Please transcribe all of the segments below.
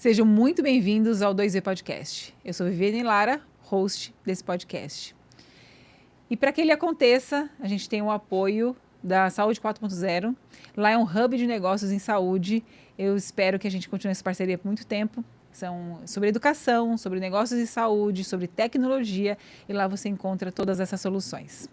Sejam muito bem-vindos ao 2V Podcast. Eu sou Viviane Lara, host desse podcast. E para que ele aconteça, a gente tem o apoio da Saúde 4.0. Lá é um hub de negócios em saúde. Eu espero que a gente continue essa parceria por muito tempo. São sobre educação, sobre negócios e saúde, sobre tecnologia, e lá você encontra todas essas soluções.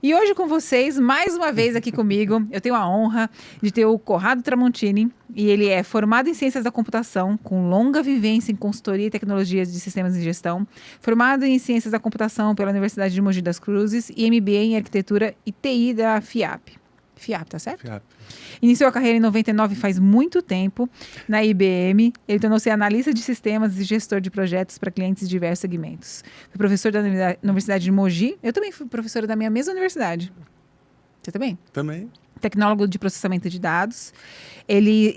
E hoje com vocês, mais uma vez aqui comigo, eu tenho a honra de ter o Corrado Tramontini, e ele é formado em Ciências da Computação, com longa vivência em consultoria e tecnologias de sistemas de gestão, formado em Ciências da Computação pela Universidade de Mogi das Cruzes e MBA em Arquitetura e TI da FIAP. FIAP, tá certo? FIAP. Iniciou a carreira em 99, faz muito tempo, na IBM. Ele tornou-se analista de sistemas e gestor de projetos para clientes de diversos segmentos. Foi professor da Universidade de Mogi. Eu também fui professora da minha mesma universidade. Você também? Também. Tecnólogo de processamento de dados. Ele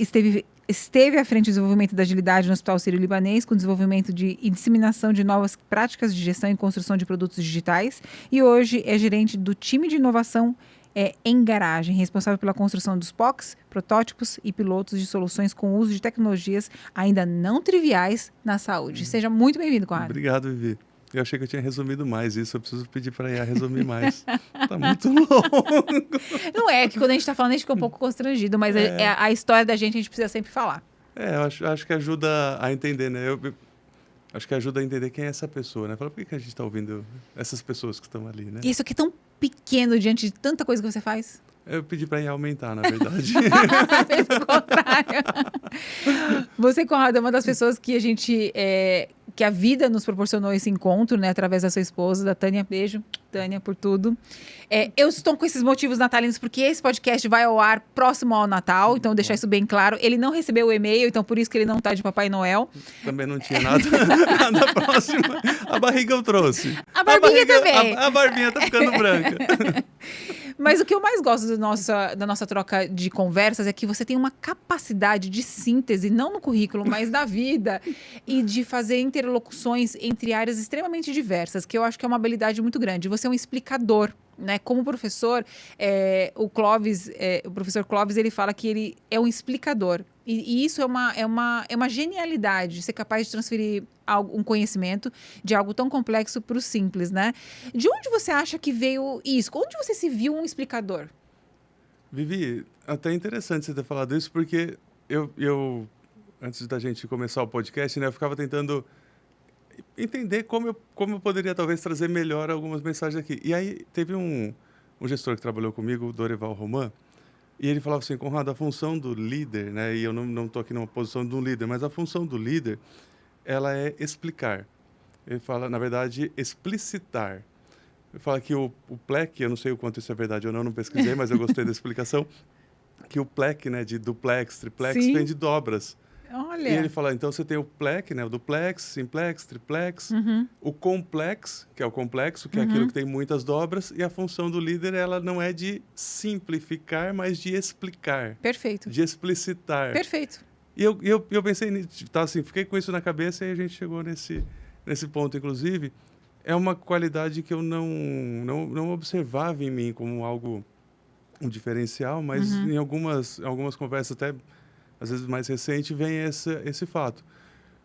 esteve à frente do desenvolvimento da agilidade no Hospital Sírio-Libanês, com desenvolvimento e disseminação de novas práticas de gestão e construção de produtos digitais. E hoje é gerente do time de inovação em garagem, responsável pela construção dos POCs, protótipos e pilotos de soluções com uso de tecnologias ainda não triviais na saúde. Seja muito bem-vindo, Conrado. Obrigado, Vivi. Eu achei que eu tinha resumido mais isso, eu preciso pedir para a resumir mais. Tá muito longo. Não é, que quando a gente está falando, a gente fica um pouco constrangido, mas a história da gente a gente precisa sempre falar. Eu acho que ajuda a entender, né? Eu acho que ajuda a entender quem é essa pessoa, né? Fala, por que a gente está ouvindo essas pessoas que estão ali, né? Isso aqui é tão pequeno diante de tanta coisa que você faz. Eu pedi para ir aumentar, na verdade. Fez o contrário. Você, Conrado, é uma das pessoas que que a vida nos proporcionou esse encontro, né? Através da sua esposa, da Tânia. Beijo, Tânia, por tudo. Eu estou com esses motivos natalinos porque esse podcast vai ao ar próximo ao Natal, então deixar isso bem claro. Ele não recebeu o e-mail, então por isso que ele não está de Papai Noel. Também não tinha nada próximo. A barriga eu trouxe. A barbinha também. A barbinha tá ficando branca. Mas o que eu mais gosto da nossa troca de conversas é que você tem uma capacidade de síntese, não no currículo, mas na vida, e de fazer interlocuções entre áreas extremamente diversas, que eu acho que é uma habilidade muito grande. Você é um explicador, né? Como professor, o professor Clóvis, ele fala que ele é um explicador. E isso é uma genialidade, ser capaz de transferir um conhecimento de algo tão complexo para o simples, né? De onde você acha que veio isso? Onde você se viu um explicador? Vivi, até interessante você ter falado isso, porque eu antes da gente começar o podcast, né, eu ficava tentando entender como eu poderia talvez trazer melhor algumas mensagens aqui. E aí teve um gestor que trabalhou comigo, o Dorival Roman, e ele falava assim, Conrado, a função do líder, né, e eu não estou aqui numa posição de um líder, mas a função do líder, ela é explicar. Ele fala, na verdade, explicitar. Ele fala que o PLEC, eu não sei o quanto isso é verdade ou não pesquisei, mas eu gostei da explicação, que o PLEC, né, de duplex, triplex, Sim. vem de dobras. Olha. E ele fala, então você tem o PLEC, né, o duplex, simplex, triplex, o complex, que é o complexo, que é aquilo que tem muitas dobras, e a função do líder, ela não é de simplificar, mas de explicar. Perfeito. De explicitar. Perfeito. E eu pensei nisso, tá, assim, fiquei com isso na cabeça e a gente chegou nesse ponto, inclusive. É uma qualidade que eu não observava em mim como algo, um diferencial, mas em algumas conversas até às vezes mais recente, vem esse fato.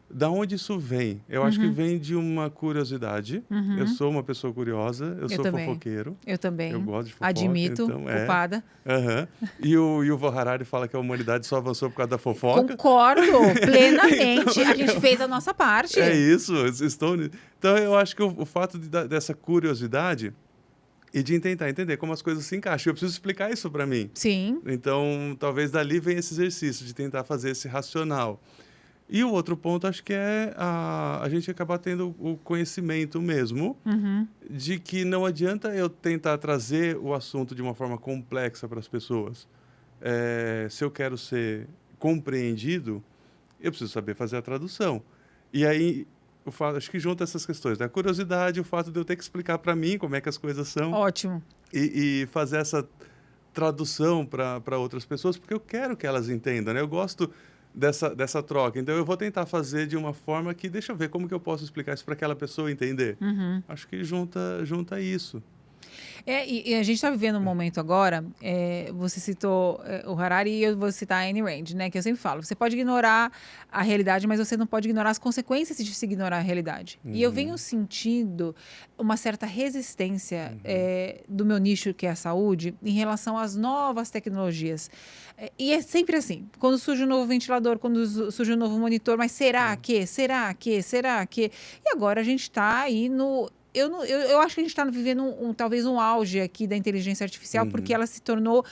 Da onde isso vem? Eu acho que vem de uma curiosidade. Eu sou uma pessoa curiosa, eu sou também. Fofoqueiro. Eu também. Eu gosto de fofoca. Admito, então, culpada. E o Yuval Harari fala que a humanidade só avançou por causa da fofoca. Concordo plenamente. A gente fez a nossa parte. É isso. Então, eu acho que o fato dessa curiosidade e de tentar entender como as coisas se encaixam. Eu preciso explicar isso para mim. Sim. Então, talvez dali venha esse exercício de tentar fazer esse racional. E o outro ponto, acho que é a gente acabar tendo o conhecimento mesmo de que não adianta eu tentar trazer o assunto de uma forma complexa para as pessoas. Se eu quero ser compreendido, eu preciso saber fazer a tradução. E aí, acho que junta essas questões, né? A curiosidade, o fato de eu ter que explicar para mim como é que as coisas são. Ótimo. E fazer essa tradução para outras pessoas, porque eu quero que elas entendam, né? Eu gosto dessa troca. Então, eu vou tentar fazer de uma forma que, deixa eu ver como que eu posso explicar isso para aquela pessoa entender. Acho que junta isso. E a gente está vivendo um momento agora, você citou o Harari e eu vou citar a Ayn Rand, né? Que eu sempre falo, você pode ignorar a realidade, mas você não pode ignorar as consequências de se ignorar a realidade. E eu venho sentindo uma certa resistência do meu nicho, que é a saúde, em relação às novas tecnologias. E é sempre assim, quando surge um novo ventilador, quando surge um novo monitor, mas será que? E agora a gente está aí no... Eu acho que a gente está vivendo talvez um auge aqui da inteligência artificial, porque ela se tornou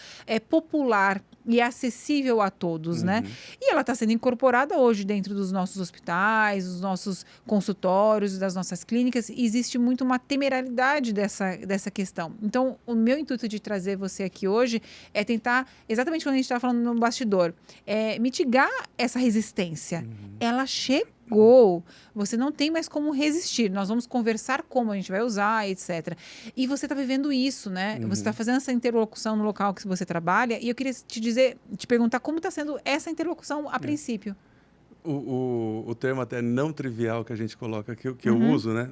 popular e acessível a todos, né? E ela está sendo incorporada hoje dentro dos nossos hospitais, dos nossos consultórios, das nossas clínicas. E existe muito uma temerariedade dessa questão. Então, o meu intuito de trazer você aqui hoje é tentar, exatamente quando a gente estava falando no bastidor, mitigar essa resistência. Ela chegou. Você não tem mais como resistir. Nós vamos conversar como a gente vai usar, etc. E você está vivendo isso, né? Você está fazendo essa interlocução no local que você trabalha. E eu queria te perguntar como está sendo essa interlocução a princípio. O termo até não trivial que a gente coloca aqui, que eu uso, né?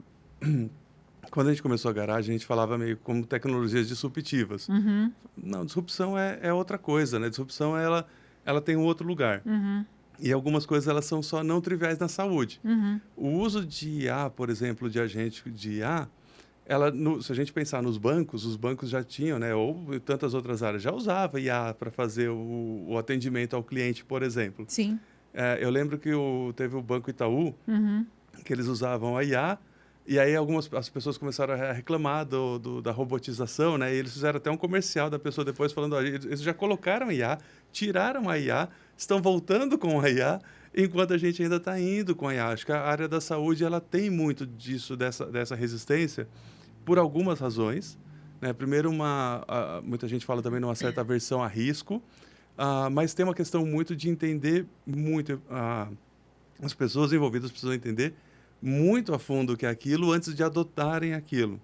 Quando a gente começou a garagem, a gente falava meio como tecnologias disruptivas. Não, disrupção é outra coisa, né? Disrupção, ela tem um outro lugar. E algumas coisas, elas são só não triviais na saúde. O uso de IA, por exemplo, de agente de IA, se a gente pensar nos bancos, os bancos já tinham, né, ou tantas outras áreas, já usava IA para fazer o atendimento ao cliente, por exemplo. Sim. Eu lembro que teve o Banco Itaú, que eles usavam a IA, e aí as pessoas começaram a reclamar da robotização, né? E eles fizeram até um comercial da pessoa depois falando, olha, eles já colocaram IA, tiraram a IA, estão voltando com a IA, enquanto a gente ainda está indo com a IA. Acho que a área da saúde, ela tem muito disso, dessa resistência, por algumas razões, né? Primeiro, muita gente fala também numa certa aversão a risco, mas tem uma questão muito de entender muito, as pessoas envolvidas precisam entender muito a fundo o que é aquilo antes de adotarem aquilo.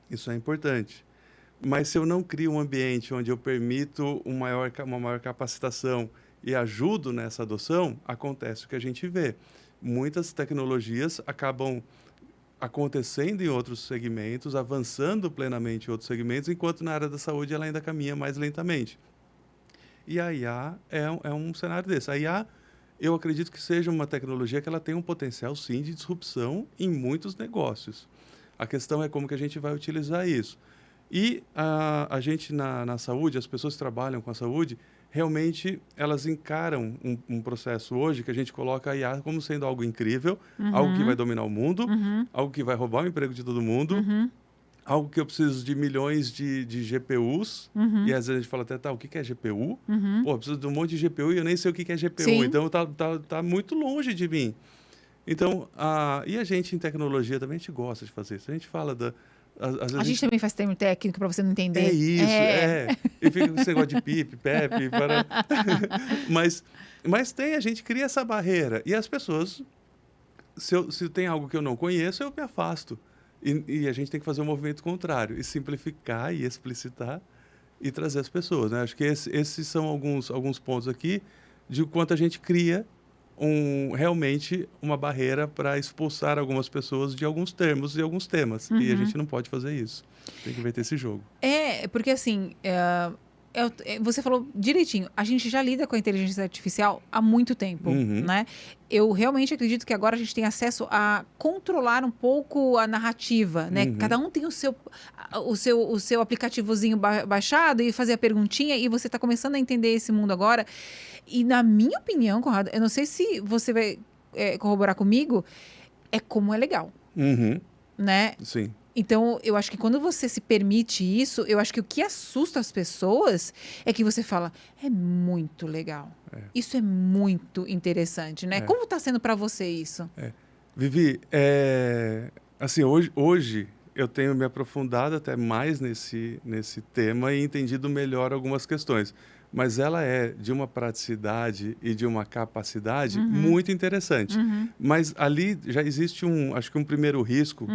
Isso é importante. Mas se eu não crio um ambiente onde eu permito uma maior capacitação e ajudo nessa adoção, acontece o que a gente vê. Muitas tecnologias acabam acontecendo em outros segmentos, avançando plenamente em outros segmentos, enquanto na área da saúde ela ainda caminha mais lentamente. E a IA é um cenário desse. A IA, eu acredito que seja uma tecnologia que ela tem um potencial, sim, de disrupção em muitos negócios. A questão é como que a gente vai utilizar isso. E a gente, na saúde, as pessoas que trabalham com a saúde, realmente elas encaram um processo hoje que a gente coloca a IA como sendo algo incrível, algo que vai dominar o mundo, algo que vai roubar o emprego de todo mundo, algo que eu preciso de milhões de GPUs, e às vezes a gente fala até, o que é GPU? Pô, eu preciso de um monte de GPU e eu nem sei o que é GPU, Sim. então tá muito longe de mim. Então, e a gente em tecnologia também, a gente gosta de fazer isso. A gente fala às vezes A gente também faz termo técnico para você não entender. É isso, E fica com esse negócio de pipe, pepe, mas a gente cria essa barreira. E as pessoas, se tem algo que eu não conheço, eu me afasto. E a gente tem que fazer um movimento contrário, e simplificar e explicitar e trazer as pessoas, né? Acho que esses são alguns pontos aqui de quanto a gente cria realmente uma barreira para expulsar algumas pessoas de alguns termos e alguns temas. E a gente não pode fazer isso. Tem que inverter esse jogo. Porque assim, você falou direitinho, a gente já lida com a inteligência artificial há muito tempo, né? Eu realmente acredito que agora a gente tem acesso a controlar um pouco a narrativa, né? Cada um tem o seu aplicativozinho baixado e fazer a perguntinha, e você está começando a entender esse mundo agora. E na minha opinião, Conrado, eu não sei se você vai corroborar comigo, é como é legal, né? Sim. Então, eu acho que quando você se permite isso, eu acho que o que assusta as pessoas é que você fala, é muito legal. Isso é muito interessante, né? Como está sendo para você isso? Vivi, assim, hoje eu tenho me aprofundado até mais nesse tema e entendido melhor algumas questões. Mas ela é de uma praticidade e de uma capacidade muito interessante. Mas ali já existe acho que um primeiro risco,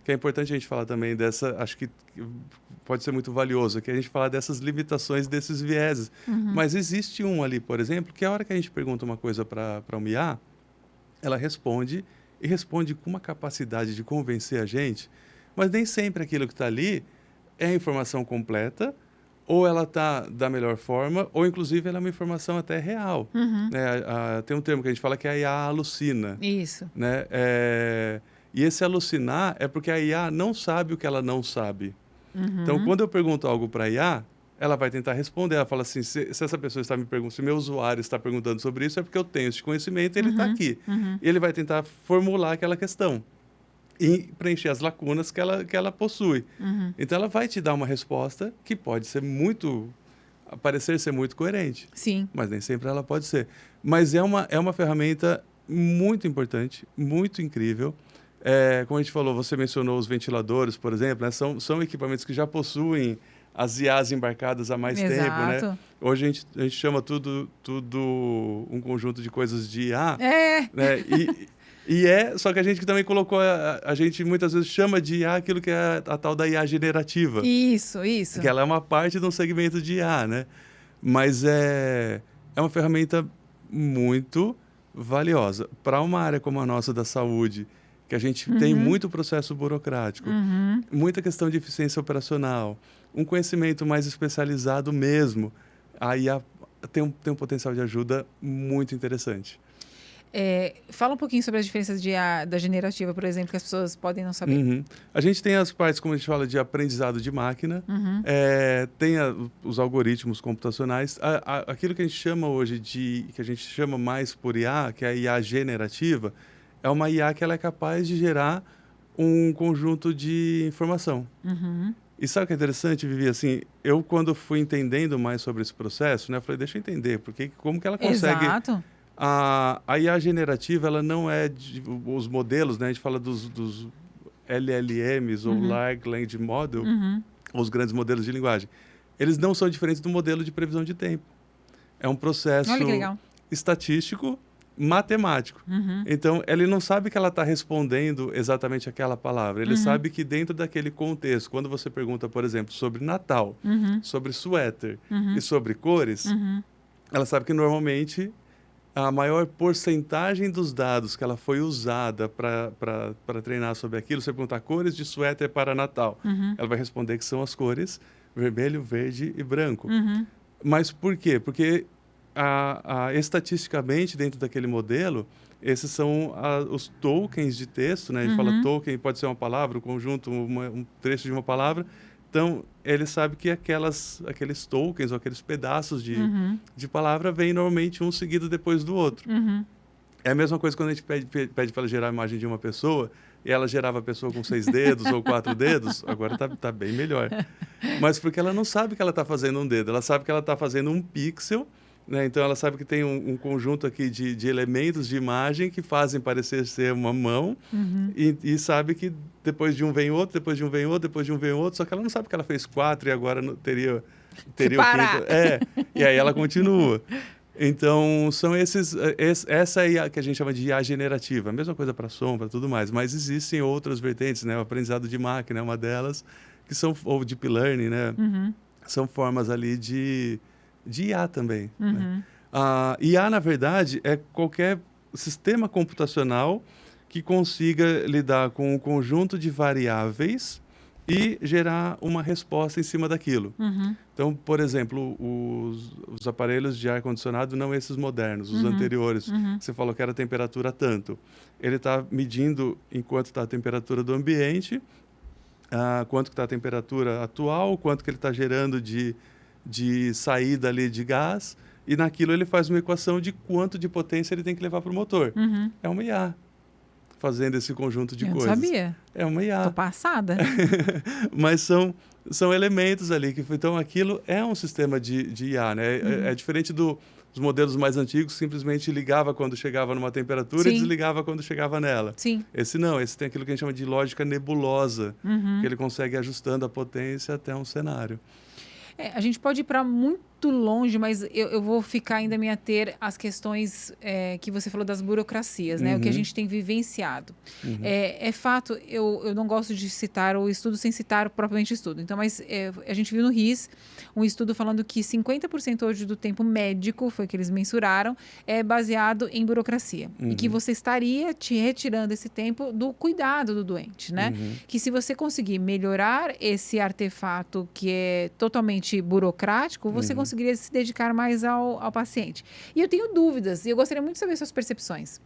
que é importante a gente falar também acho que pode ser muito valioso, que a gente falar dessas limitações, desses vieses. Mas existe ali, por exemplo, que a hora que a gente pergunta uma coisa para uma IA, ela responde, e responde com uma capacidade de convencer a gente, mas nem sempre aquilo que está ali é a informação completa, ou ela está da melhor forma, ou inclusive ela é uma informação até real. Né? Tem um termo que a gente fala que a IA alucina. Isso. Né? E esse alucinar é porque a IA não sabe o que ela não sabe. Então, quando eu pergunto algo para a IA, ela vai tentar responder. Ela fala assim, se essa pessoa está me perguntando, se meu usuário está perguntando sobre isso, é porque eu tenho esse conhecimento e ele está aqui. E ele vai tentar formular aquela questão e preencher as lacunas que ela possui. Então, ela vai te dar uma resposta que pode ser parecer ser muito coerente. Sim. Mas nem sempre ela pode ser. Mas é uma ferramenta muito importante, muito incrível. Como a gente falou, você mencionou os ventiladores, por exemplo, né? São equipamentos que já possuem as IAs embarcadas há mais tempo, né? Hoje a gente chama tudo um conjunto de coisas de IA. Né? Só que a gente também colocou, a gente muitas vezes chama de IA aquilo que é a tal da IA generativa. Isso. Que ela é uma parte de um segmento de IA, né? Mas é uma ferramenta muito valiosa. Para uma área como a nossa da saúde, que a gente tem muito processo burocrático, muita questão de eficiência operacional, um conhecimento mais especializado mesmo, a IA tem um potencial de ajuda muito interessante. Fala um pouquinho sobre as diferenças da generativa, por exemplo, que as pessoas podem não saber. A gente tem as partes, como a gente fala, de aprendizado de máquina, tem os algoritmos computacionais, aquilo que a gente chama hoje que a gente chama mais por IA, que é a IA generativa, é uma IA que ela é capaz de gerar um conjunto de informação. E sabe o que é interessante, Vivi? Assim, eu quando fui entendendo mais sobre esse processo, né, eu falei, deixa eu entender, como que ela consegue... Exato. A IA generativa, ela não é os modelos, né? A gente fala dos LLMs ou Large Language Model, ou os grandes modelos de linguagem. Eles não são diferentes do modelo de previsão de tempo. É um processo estatístico, matemático. Então, ele não sabe que ela está respondendo exatamente aquela palavra. Ele sabe que dentro daquele contexto, quando você pergunta, por exemplo, sobre Natal, sobre suéter e sobre cores, ela sabe que normalmente a maior porcentagem dos dados que ela foi usada para treinar sobre aquilo, você perguntar cores de suéter para Natal, ela vai responder que são as cores vermelho, verde e branco. Mas por quê? Porque estatisticamente, dentro daquele modelo, esses são os tokens de texto, né? A gente fala token, pode ser uma palavra, um conjunto, um trecho de uma palavra. Então, ele sabe que aqueles tokens ou aqueles pedaços de palavra vêm normalmente um seguido depois do outro. É a mesma coisa quando a gente pede para ela gerar a imagem de uma pessoa e ela gerava a pessoa com 6 dedos ou 4 dedos, agora tá bem melhor. Mas porque ela não sabe que ela está fazendo um dedo, ela sabe que ela está fazendo um pixel, né? Então, ela sabe que tem um conjunto aqui de elementos de imagem que fazem parecer ser uma mão e sabe que depois de um vem outro, depois de um vem outro, depois de um vem outro, só que ela não sabe que ela fez 4 e agora teria o quinto. E aí ela continua. Então, essa é a que a gente chama de IA generativa. A mesma coisa para som, para tudo mais. Mas existem outras vertentes, né? O aprendizado de máquina é uma delas, ou deep learning, né? São formas ali de IA também. Né? IA, na verdade, é qualquer sistema computacional que consiga lidar com um conjunto de variáveis e gerar uma resposta em cima daquilo. Então, por exemplo, os aparelhos de ar-condicionado, não esses modernos, os anteriores, você falou que era a temperatura tanto. Ele está medindo enquanto está a temperatura do ambiente, quanto está a temperatura atual, quanto que ele está gerando de saída ali de gás, e naquilo ele faz uma equação de quanto de potência ele tem que levar para o motor. É uma IA fazendo esse conjunto de coisas. Eu não sabia. É uma IA. Tô passada. Mas são elementos ali. Então, aquilo é um sistema de IA, né? É diferente dos modelos mais antigos, simplesmente ligava quando chegava numa temperatura e desligava quando chegava nela. Esse não, esse tem aquilo que a gente chama de lógica que ele consegue ir ajustando a potência até um cenário. A gente pode ir para muito longe, mas eu vou ficar ainda me ater às questões que você falou das burocracias, né? O que a gente tem vivenciado. É fato, eu não gosto de citar o estudo sem citar o propriamente estudo. Então, mas a gente viu no RIS um estudo falando que 50% hoje do tempo médico, foi que eles mensuraram, é baseado em burocracia. E que você estaria te retirando esse tempo do cuidado do doente, né? Que se você conseguir melhorar esse artefato que é totalmente burocrático, você conseguiria se dedicar mais ao paciente. E eu tenho dúvidas, e eu gostaria muito de saber suas percepções.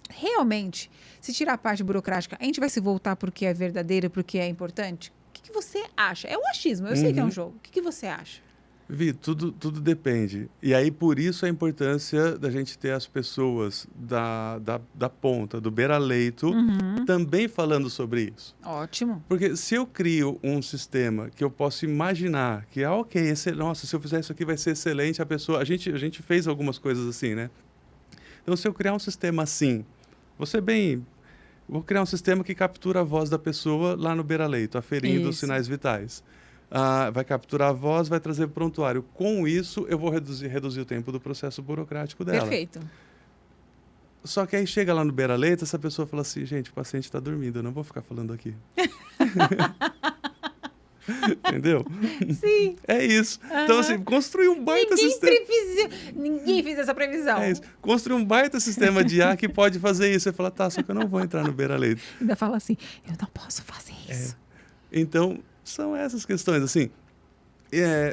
Realmente, se tirar a parte burocrática, a gente vai se voltar porque é verdadeiro, porque é importante? O que você acha? É um achismo, eu sei que é um jogo. O que você acha? Vi, tudo depende. E aí, por isso, a importância da gente ter as pessoas da ponta, do beira-leito, também falando sobre isso. Ótimo. Porque se eu crio um sistema que eu posso imaginar que, ok, nossa, se eu fizer isso aqui vai ser excelente, a pessoa... A gente fez algumas coisas assim, né? Então, se eu criar um sistema assim, vou criar um sistema que captura a voz da pessoa lá no beira-leito, aferindo os sinais vitais. Vai capturar a voz, vai trazer para o prontuário. Com isso, eu vou reduzir o tempo do processo burocrático dela. Perfeito. Só que aí chega lá no beira-leito, essa pessoa fala assim, gente, o paciente está dormindo, eu não vou ficar falando aqui. Entendeu? Sim. É isso. Então, assim, construir um baita sistema... Ninguém fez essa previsão. É isso. Construir um baita sistema de IA que pode fazer isso. Você fala, tá, só que eu não vou entrar no beira-leito. Ainda fala assim, eu não posso fazer isso. Então, são essas questões, assim.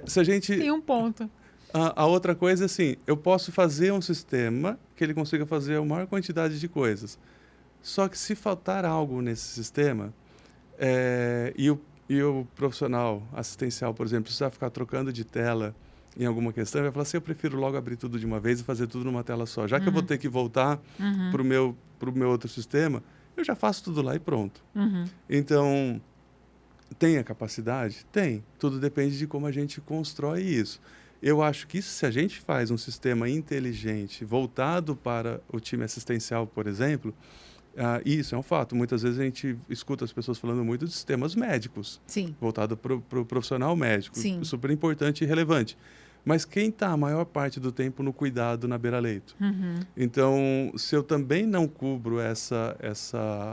Se a gente... Tem um ponto. A outra coisa é assim, eu posso fazer um sistema que ele consiga fazer a maior quantidade de coisas. Só que se faltar algo nesse sistema, e o profissional assistencial, por exemplo, precisar ficar trocando de tela em alguma questão, ele vai falar assim, eu prefiro logo abrir tudo de uma vez e fazer tudo numa tela só. Já que eu vou ter que voltar para o meu outro sistema, eu já faço tudo lá e pronto. Então, tem a capacidade? Tem. Tudo depende de como a gente constrói isso. Eu acho que se a gente faz um sistema inteligente voltado para o time assistencial, por exemplo, isso é um fato. Muitas vezes a gente escuta as pessoas falando muito de sistemas médicos, voltado para o profissional médico, super importante e relevante. Mas quem está a maior parte do tempo no cuidado na beira-leito? Então, se eu também não cubro essa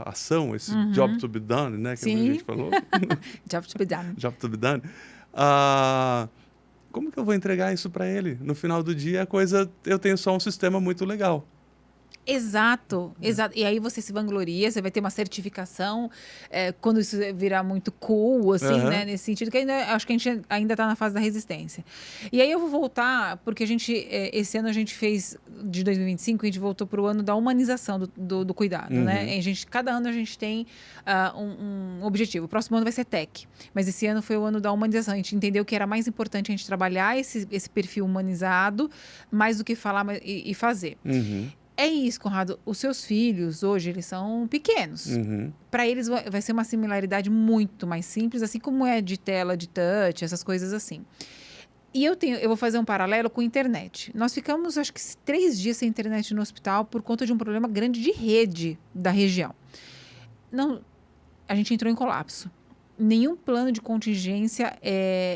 ação, esse job to be done, né, que a gente falou? Job to be done. Job to be done. Como que eu vou entregar isso para ele? No final do dia, eu tenho só um sistema muito legal. Exato. E aí você se vangloria, você vai ter uma certificação quando isso virar muito cool, assim, né? Nesse sentido, que acho que a gente ainda está na fase da resistência. E aí eu vou voltar, porque esse ano a gente fez, de 2025, a gente voltou para o ano da humanização do cuidado, né? Cada ano a gente tem um objetivo. O próximo ano vai ser tech, mas esse ano foi o ano da humanização. A gente entendeu que era mais importante a gente trabalhar esse perfil humanizado, mais do que falar e fazer. É isso, Conrado. Os seus filhos, hoje, eles são pequenos. Para eles, vai ser uma similaridade muito mais simples, assim como é de tela, de touch, essas coisas assim. E eu vou fazer um paralelo com a internet. Nós ficamos, acho que 3 dias sem internet no hospital por conta de um problema grande de rede da região. A gente entrou em colapso. Nenhum plano de contingência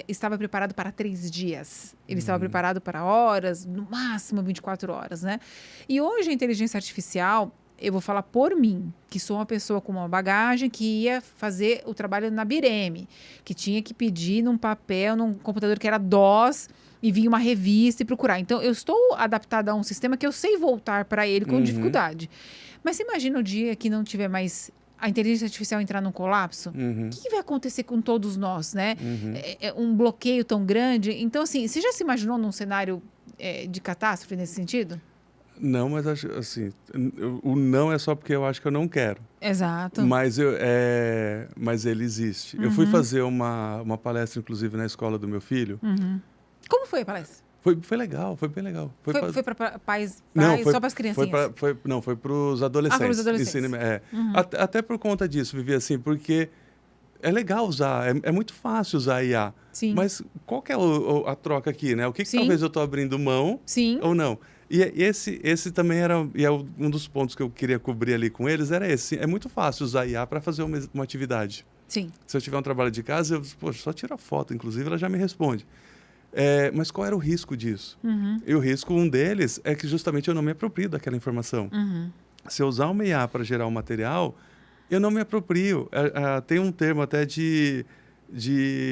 estava preparado para 3 dias. Ele estava preparado para horas, no máximo 24 horas, né? E hoje a inteligência artificial, eu vou falar por mim, que sou uma pessoa com uma bagagem que ia fazer o trabalho na Bireme, que tinha que pedir num papel, num computador que era DOS, e vinha uma revista e procurar. Então, eu estou adaptada a um sistema que eu sei voltar para ele com dificuldade. Mas você imagina o dia que não tiver mais a inteligência artificial entrar num colapso? O que vai acontecer com todos nós, né? É um bloqueio tão grande. Então, assim, você já se imaginou num cenário de catástrofe nesse sentido? Não, mas assim, o não é só porque eu acho que eu não quero. Exato. Mas ele existe. Eu fui fazer uma palestra, inclusive, na escola do meu filho. Como foi a palestra? Foi legal, foi bem legal. Foi para pais, não, só para as criancinhas? Foi para os adolescentes. Para os adolescentes. Até por conta disso, Vivi, assim, porque é legal usar, é muito fácil usar a IA. Sim. Mas qual que é a troca aqui, né? O que talvez eu estou abrindo mão ou não? E esse também era um dos pontos que eu queria cobrir ali com eles, era esse. É muito fácil usar a IA para fazer uma atividade. Sim. Se eu tiver um trabalho de casa, só tiro a foto, inclusive, ela já me responde. Mas qual era o risco disso? E o risco, um deles, é que justamente eu não me aproprio daquela informação. Se eu usar uma IA para gerar um material, eu não me aproprio. Tem um termo até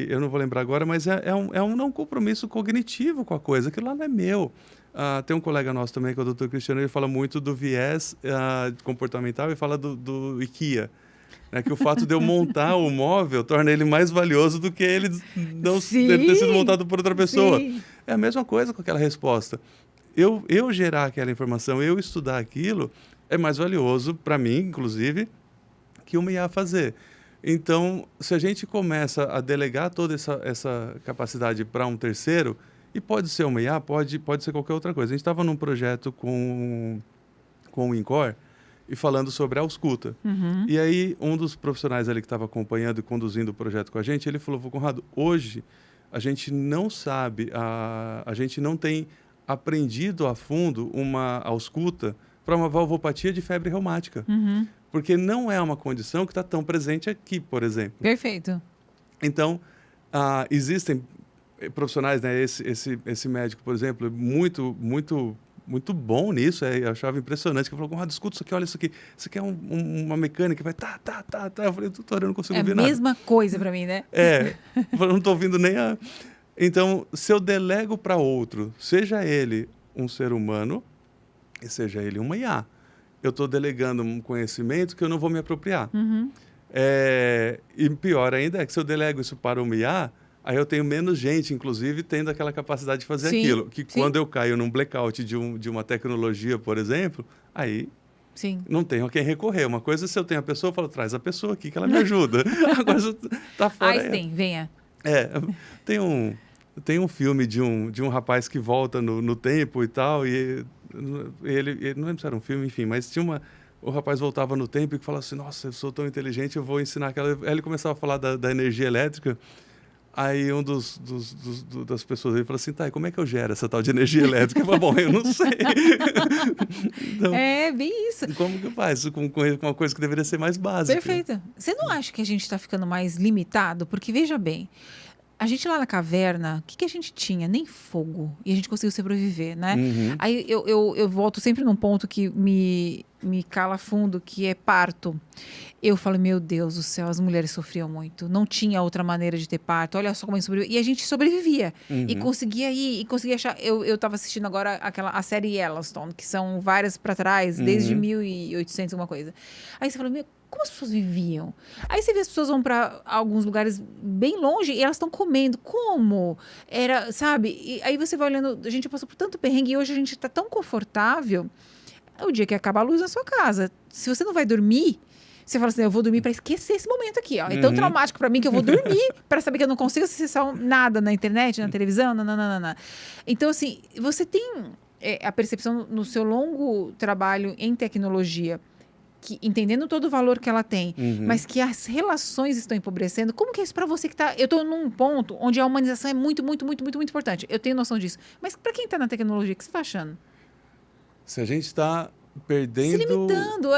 eu não vou lembrar agora, mas é um não compromisso cognitivo com a coisa. Aquilo lá não é meu. Tem um colega nosso também, que é o Dr. Cristiano, ele fala muito do viés comportamental e fala do IKEA. Que o fato de eu montar o móvel torna ele mais valioso do que ele não ter sido montado por outra pessoa. Sim. É a mesma coisa com aquela resposta. Eu gerar aquela informação, eu estudar aquilo, é mais valioso para mim, inclusive, que uma IA fazer. Então, se a gente começa a delegar toda essa capacidade para um terceiro, e pode ser uma IA, pode ser qualquer outra coisa. A gente estava num projeto com o INCOR, e falando sobre a ausculta. E aí, um dos profissionais ali que estava acompanhando e conduzindo o projeto com a gente, ele falou: Conrado, hoje a gente não sabe, a gente não tem aprendido a fundo uma ausculta para uma valvopatia de febre reumática. Porque não é uma condição que está tão presente aqui, por exemplo. Perfeito. Então, existem profissionais, né? Esse médico, por exemplo, muito bom nisso, eu achava impressionante, que falou: Conrado, escuta isso aqui, olha isso aqui é uma mecânica que vai tá. Eu falei: doutor, eu não consigo ouvir nada. É a mesma coisa para mim, né? Eu não estou ouvindo nem a... Então, se eu delego para outro, seja ele um ser humano, e seja ele uma IA, eu estou delegando um conhecimento que eu não vou me apropriar. E pior ainda é que se eu delego isso para uma IA, aí eu tenho menos gente, inclusive, tendo aquela capacidade de fazer aquilo. Que quando eu caio num blackout de uma tecnologia, por exemplo, aí não tenho a quem recorrer. Uma coisa, se eu tenho a pessoa, eu falo: traz a pessoa aqui que ela me ajuda. Agora está fora. Einstein, venha. Tem um filme de um rapaz que volta no tempo e tal, e ele não lembro se era um filme, enfim, mas tinha o rapaz voltava no tempo e falava assim: nossa, eu sou tão inteligente, eu vou ensinar aquela... Aí ele começava a falar da energia elétrica. Aí um das pessoas ele falou assim: tá, e como é que eu gero essa tal de energia elétrica? Eu falei: bom, eu não sei. Então, bem isso. Como que eu faço com uma coisa que deveria ser mais básica? Perfeito. Você não acha que a gente está ficando mais limitado? Porque, veja bem, a gente lá na caverna, o que a gente tinha? Nem fogo. E a gente conseguiu sobreviver, né? Aí eu volto sempre num ponto que me cala fundo, que é parto. Eu falo: meu Deus do céu, as mulheres sofriam muito. Não tinha outra maneira de ter parto. Olha só como a gente sobrevivia. E a gente sobrevivia. E conseguia ir, e conseguia achar... Eu estava assistindo agora a série Yellowstone, que são várias para trás, desde 1800, alguma coisa. Aí você fala: meu, como as pessoas viviam? Aí você vê as pessoas vão para alguns lugares bem longe e elas estão comendo. Como? Era, sabe? E aí você vai olhando, a gente passou por tanto perrengue e hoje a gente está tão confortável. É o dia que acaba a luz na sua casa. Se você não vai dormir, você fala assim: eu vou dormir para esquecer esse momento aqui. Ó. É tão traumático para mim que eu vou dormir para saber que eu não consigo acessar nada na internet, na televisão. Não. Então, assim, você tem a percepção no seu longo trabalho em tecnologia, que, entendendo todo o valor que ela tem, mas que as relações estão empobrecendo. Como que é isso para você que tá... Eu estou num ponto onde a humanização é muito, muito, muito, muito, muito importante. Eu tenho noção disso. Mas para quem está na tecnologia, o que você está achando? Se a gente está perdendo... Se limitando,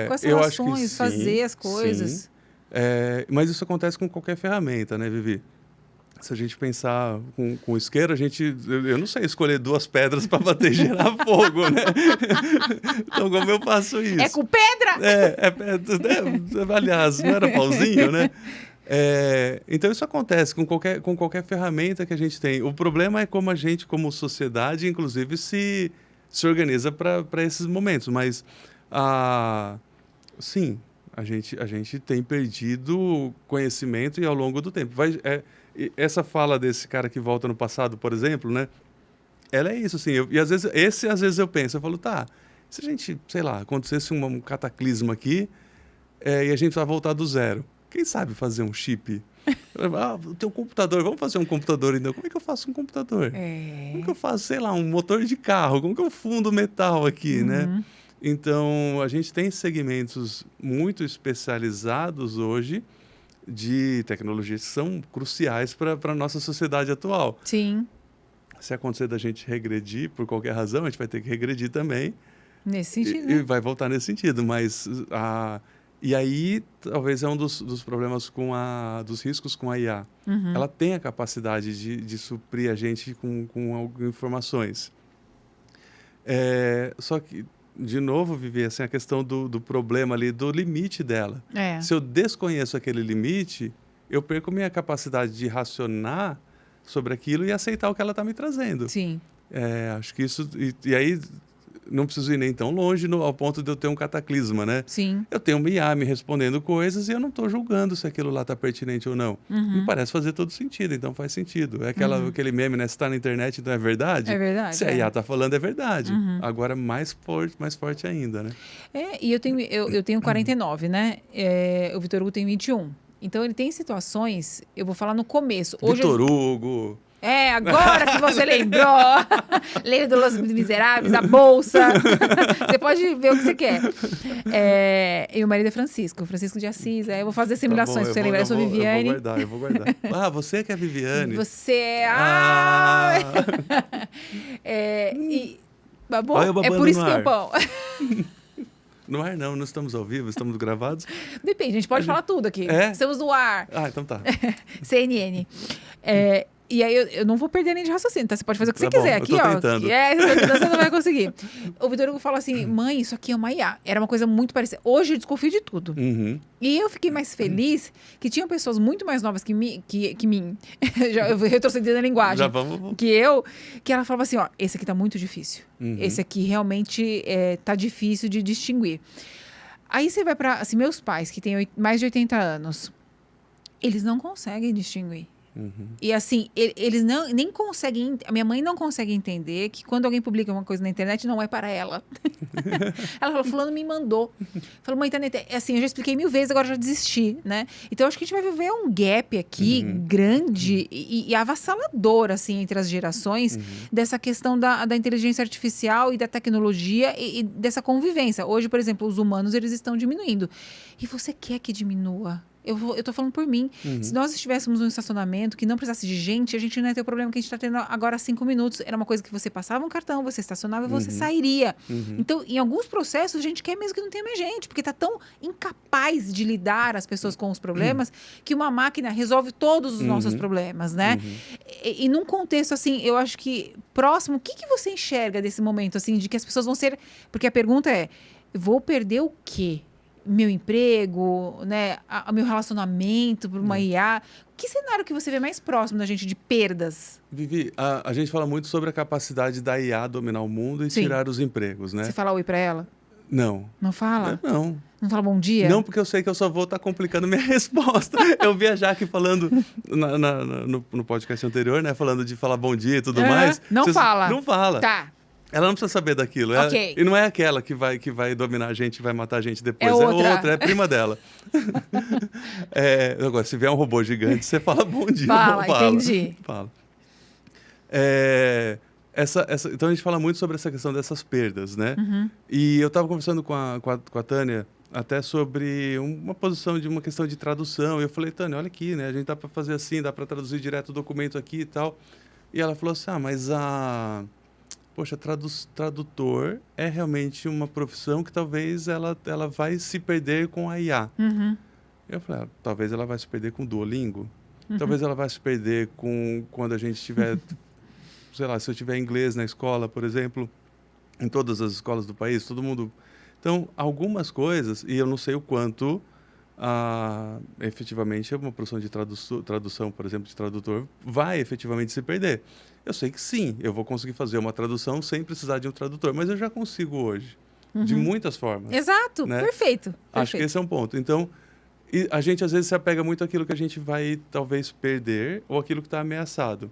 com as relações, fazer as coisas. Mas isso acontece com qualquer ferramenta, né, Vivi? Se a gente pensar com isqueiro, eu não sei escolher 2 pedras para bater e gerar fogo, né? Então, como eu faço isso? É com pedra? Aliás, não era pauzinho, né? Então, isso acontece com qualquer ferramenta que a gente tem. O problema é como a gente, como sociedade, inclusive, se organiza para esses momentos. Mas, sim, a gente tem perdido conhecimento e ao longo do tempo. Essa fala desse cara que volta no passado, por exemplo, né? Ela é isso, assim. E às vezes eu penso, eu falo: tá, se a gente, sei lá, acontecesse um cataclisma aqui e a gente vai voltar do zero, quem sabe fazer um chip? Tem um computador, vamos fazer um computador então. Como é que eu faço um computador? Como é que eu faço, sei lá, um motor de carro? Como que eu fundo metal aqui, né? Então, a gente tem segmentos muito especializados hoje de tecnologias que são cruciais para a nossa sociedade atual. Sim. Se acontecer da gente regredir por qualquer razão, a gente vai ter que regredir também. Nesse sentido. E vai voltar nesse sentido. Mas E aí, talvez é um dos problemas dos riscos com a IA. Ela tem a capacidade de suprir a gente com algumas informações. Só que, de novo, Vivi, assim, a questão do problema ali, do limite dela. Se eu desconheço aquele limite, eu perco minha capacidade de racionar sobre aquilo e aceitar o que ela está me trazendo. Sim. Acho que isso... E aí... Não preciso ir nem tão longe ao ponto de eu ter um cataclisma, né? Sim. Eu tenho uma IA me respondendo coisas e eu não estou julgando se aquilo lá está pertinente ou não. Me parece fazer todo sentido, então faz sentido. É aquele meme, né? Se está na internet, então é verdade? É verdade. Se a IA está falando, é verdade. Agora, mais forte ainda, né? E eu tenho 49, né? O Vitor Hugo tem 21. Então, ele tem situações... Eu vou falar no começo. Vitor Hugo... Agora que você lembrou. Lembra do Los Miseráveis, a bolsa. Você pode ver o que você quer. E o marido é Francisco de Assis. Eu vou fazer simulações para você lembrar. Eu sou Viviane. Eu vou guardar. Você que é Viviane. Você é... Bom, é por isso que eu pão. No ar não estamos ao vivo, estamos gravados. Depende, a gente pode falar tudo aqui. Estamos no ar. Então tá. CNN. E aí eu não vou perder nem de raciocínio, tá? Você pode fazer o que você quiser aqui, eu tô ó. tentando. Você não vai conseguir. O Vitor Hugo fala assim, mãe, isso aqui é uma IA. Era uma coisa muito parecida. Hoje eu desconfio de tudo. E eu fiquei mais feliz que tinham pessoas muito mais novas que mim. Eu retrocedendo a linguagem. Já vamos. Que ela falava assim, ó, esse aqui tá muito difícil. Esse aqui realmente tá difícil de distinguir. Aí você vai pra... Assim, meus pais, que têm mais de 80 anos, eles não conseguem distinguir. E assim, eles nem conseguem... A minha mãe não consegue entender que quando alguém publica uma coisa na internet, não é para ela. Ela falou, fulano me mandou. Falou, mãe, internet... Assim, eu já expliquei 1000 vezes, agora já desisti, né? Então, acho que a gente vai viver um gap aqui grande e avassalador, assim, entre as gerações, dessa questão da inteligência artificial e da tecnologia e dessa convivência. Hoje, por exemplo, os humanos, eles estão diminuindo. E você quer que diminua? Eu tô falando por mim. Se nós estivéssemos num estacionamento que não precisasse de gente, a gente não ia ter o problema que a gente está tendo agora há 5 minutos. Era uma coisa que você passava um cartão, você estacionava e você sairia. Então, em alguns processos, a gente quer mesmo que não tenha mais gente, porque está tão incapaz de lidar as pessoas com os problemas que uma máquina resolve todos os nossos problemas, né? E num contexto, assim, eu acho que próximo, o que você enxerga desse momento, assim, de que as pessoas vão ser... Porque a pergunta é, vou perder o quê? Meu emprego, né, meu relacionamento por uma IA. Que cenário que você vê mais próximo da gente de perdas? Vivi, a gente fala muito sobre a capacidade da IA dominar o mundo e tirar os empregos, né? Você fala oi pra ela? Não. Não fala? Não. Não fala bom dia? Não, porque eu sei que eu só vou estar complicando minha resposta. Eu vi a Jaque falando no podcast anterior, né? Falando de falar bom dia e tudo mais. Não fala. Não fala. Tá. Ela não precisa saber daquilo. Ok. E não é aquela que vai dominar a gente, vai matar a gente depois. É outra, é prima dela. Agora, se vier um robô gigante, você fala bom dia. Fala, entendi. Fala. Então, a gente fala muito sobre essa questão dessas perdas, né? E eu estava conversando com a Tânia até sobre uma posição de uma questão de tradução. E eu falei, Tânia, olha aqui, né? A gente dá para fazer assim, dá para traduzir direto o documento aqui e tal. E ela falou assim, mas poxa, tradutor é realmente uma profissão que talvez ela vai se perder com a IA. Eu falei, talvez ela vai se perder com o Duolingo. Talvez ela vai se perder quando a gente tiver, sei lá, se eu tiver inglês na escola, por exemplo, em todas as escolas do país, todo mundo... Então, algumas coisas, e eu não sei o quanto efetivamente uma profissão de tradução, por exemplo, de tradutor, vai efetivamente se perder. Eu sei que sim, eu vou conseguir fazer uma tradução sem precisar de um tradutor, mas eu já consigo hoje, de muitas formas. Exato, né? Perfeito. Acho que esse é um ponto. Então, a gente às vezes se apega muito àquilo que a gente vai talvez perder ou aquilo que está ameaçado.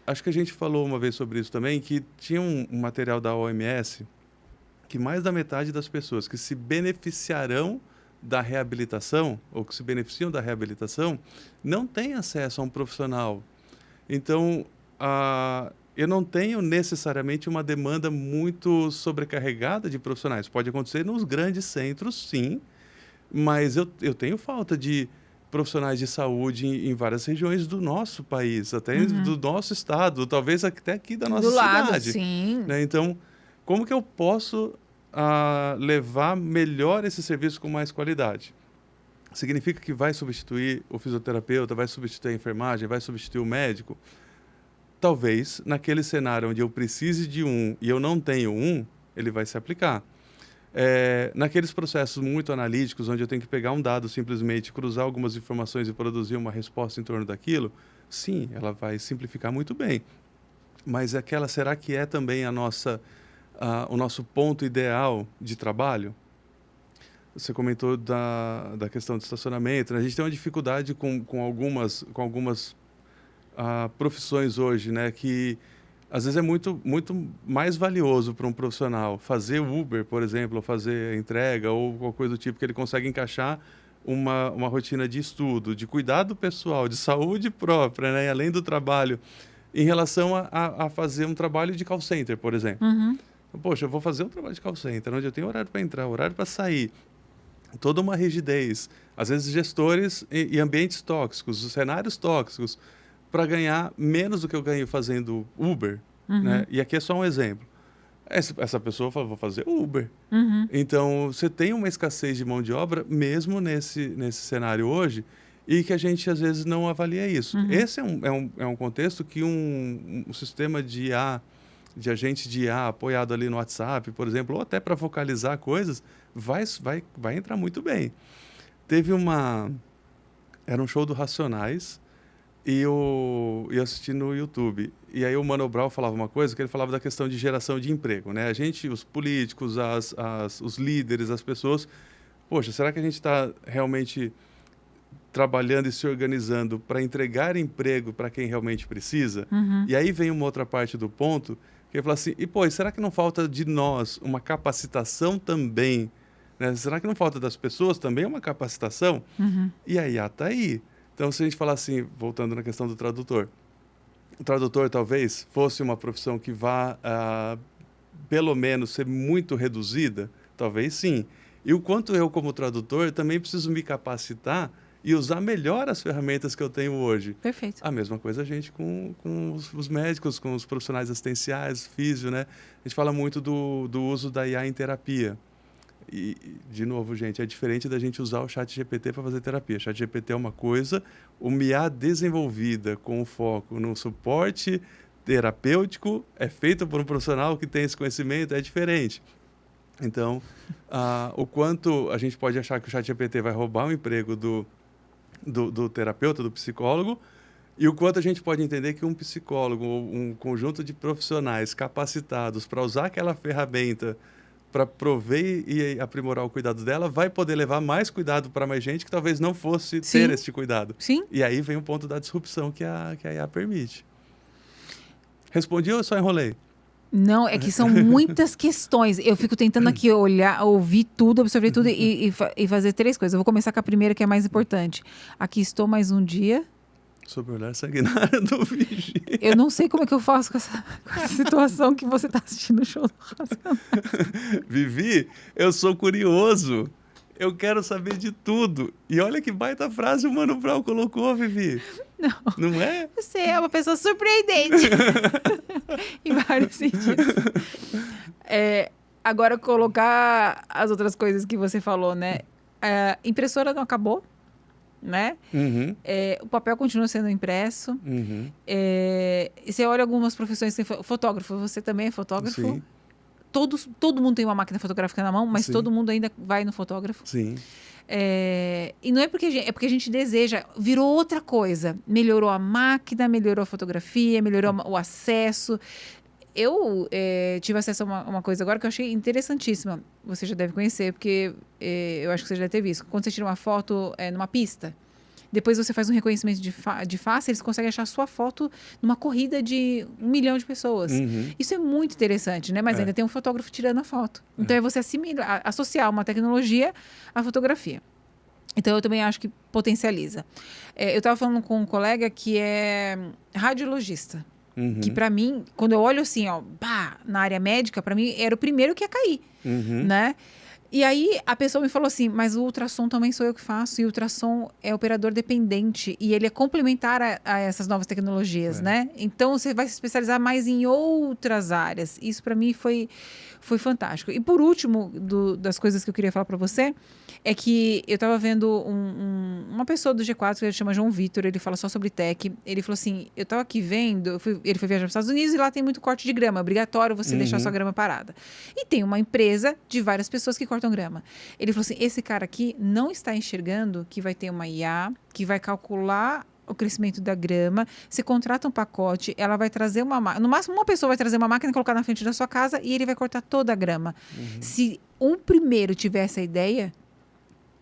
Acho que a gente falou uma vez sobre isso também, que tinha um material da OMS que mais da metade das pessoas que se beneficiarão da reabilitação, ou que se beneficiam da reabilitação, não têm acesso a um profissional. Então, eu não tenho necessariamente uma demanda muito sobrecarregada de profissionais. Pode acontecer nos grandes centros, sim, mas eu tenho falta de profissionais de saúde em várias regiões do nosso país, até do nosso estado, talvez até aqui da nossa cidade. Sim. Né? Então, como que eu posso a levar melhor esse serviço com mais qualidade. Significa que vai substituir o fisioterapeuta, vai substituir a enfermagem, vai substituir o médico? Talvez, naquele cenário onde eu precise de um e eu não tenho um, ele vai se aplicar. Naqueles processos muito analíticos, onde eu tenho que pegar um dado simplesmente, cruzar algumas informações e produzir uma resposta em torno daquilo, sim, ela vai simplificar muito bem. Mas será que é também o nosso ponto ideal de trabalho? Você comentou da questão do estacionamento, né? A gente tem uma dificuldade com algumas profissões hoje, né? Que às vezes é muito, muito mais valioso para um profissional fazer Uber, por exemplo, ou fazer entrega ou qualquer coisa do tipo, que ele consegue encaixar uma rotina de estudo, de cuidado pessoal, de saúde própria, né? E além do trabalho, em relação a fazer um trabalho de call center, por exemplo. Uhum. Poxa, eu vou fazer um trabalho de call center, onde eu tenho horário para entrar, horário para sair, toda uma rigidez, às vezes gestores e ambientes tóxicos, cenários tóxicos, para ganhar menos do que eu ganho fazendo Uber, né? E aqui é só um exemplo. Essa pessoa fala, vou fazer Uber. Então, você tem uma escassez de mão de obra mesmo nesse cenário hoje e que a gente, às vezes, não avalia isso. Esse é um contexto que um sistema de agente de IA apoiado ali no WhatsApp, por exemplo, ou até para focalizar coisas, vai entrar muito bem. Era um show do Racionais, e eu assisti no YouTube. E aí o Mano Brown falava uma coisa, que ele falava da questão de geração de emprego, né? A gente, os políticos, os líderes, as pessoas, poxa, será que a gente está realmente trabalhando e se organizando para entregar emprego para quem realmente precisa? E aí vem uma outra parte do ponto, que ele fala assim, será que não falta de nós uma capacitação também? Né? Será que não falta das pessoas também uma capacitação? E aí, está aí. Então, se a gente falar assim, voltando na questão do tradutor, o tradutor talvez fosse uma profissão que vá, pelo menos, ser muito reduzida, talvez sim. E o quanto eu, como tradutor, também preciso me capacitar e usar melhor as ferramentas que eu tenho hoje. Perfeito. A mesma coisa a gente com os médicos, com os profissionais assistenciais, físio, né? A gente fala muito do uso da IA em terapia. E, de novo, gente, é diferente da gente usar o ChatGPT para fazer terapia. O ChatGPT é uma coisa, uma IA desenvolvida com foco no suporte terapêutico, é feito por um profissional que tem esse conhecimento, é diferente. Então, o quanto a gente pode achar que o ChatGPT vai roubar o emprego do terapeuta, do psicólogo, e o quanto a gente pode entender que um psicólogo, um conjunto de profissionais capacitados para usar aquela ferramenta para prover e aprimorar o cuidado dela, vai poder levar mais cuidado para mais gente que talvez não fosse ter esse cuidado. Sim. E aí vem o ponto da disrupção que a IA permite. Respondi ou eu só enrolei? Não, é que são muitas questões. Eu fico tentando aqui olhar, ouvir tudo, absorver tudo e fazer 3 coisas. Eu vou começar com a primeira, que é a mais importante. Aqui estou mais um dia. Sob o olhar sanguinário do Vigia. Eu não sei como é que eu faço com essa situação que você está assistindo o show do Racionais. Vivi, eu sou curioso. Eu quero saber de tudo. E olha que baita frase o Mano Brown colocou, Vivi. Não é? Você é uma pessoa surpreendente. Em vários sentidos. Agora, colocar as outras coisas que você falou, né? Impressora não acabou. Né? O papel continua sendo impresso. E você olha algumas profissões, fotógrafo, você também é fotógrafo? Sim. Todo mundo tem uma máquina fotográfica na mão, mas todo mundo ainda vai no fotógrafo. Sim. E não é porque a gente deseja, virou outra coisa. Melhorou a máquina, melhorou a fotografia, melhorou o acesso. Eu tive acesso a uma coisa agora que eu achei interessantíssima. Você já deve conhecer, porque eu acho que você já deve ter visto. Quando você tira uma foto numa pista, depois você faz um reconhecimento de face, eles conseguem achar a sua foto numa corrida de 1 milhão de pessoas. Isso é muito interessante, né? Mas ainda tem um fotógrafo tirando a foto. Então, é você associar uma tecnologia à fotografia. Então, eu também acho que potencializa. Eu estava falando com um colega que é radiologista. Que para mim, quando eu olho assim, na área médica, para mim era o primeiro que ia cair, né? E aí a pessoa me falou assim, mas o ultrassom também sou eu que faço, e o ultrassom é operador dependente, e ele é complementar a essas novas tecnologias, né? Então você vai se especializar mais em outras áreas. Isso para mim foi Foi fantástico. E por último, das coisas que eu queria falar para você, é que eu estava vendo uma pessoa do G4, que ele chama João Vitor, ele fala só sobre tech. Ele falou assim, eu estava aqui vendo, ele foi viajar para os Estados Unidos e lá tem muito corte de grama, é obrigatório você deixar sua grama parada. E tem uma empresa de várias pessoas que cortam grama. Ele falou assim, esse cara aqui não está enxergando que vai ter uma IA que vai calcular o crescimento da grama, você contrata um pacote, ela vai trazer uma máquina, no máximo uma pessoa vai trazer uma máquina e colocar na frente da sua casa e ele vai cortar toda a grama. Se um primeiro tiver essa ideia,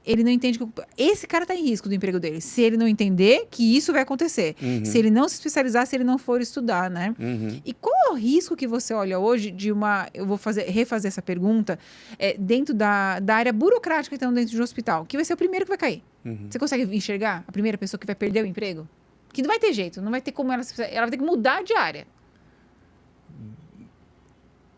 ele não entende que esse cara está em risco do emprego dele. Se ele não entender que isso vai acontecer. Se ele não se especializar, se ele não for estudar, né? E qual é o risco que você olha hoje de uma... Eu vou refazer essa pergunta dentro da área burocrática que está dentro de um hospital, que vai ser o primeiro que vai cair. Você consegue enxergar a primeira pessoa que vai perder o emprego? Que não vai ter jeito, não vai ter como ela vai ter que mudar de área.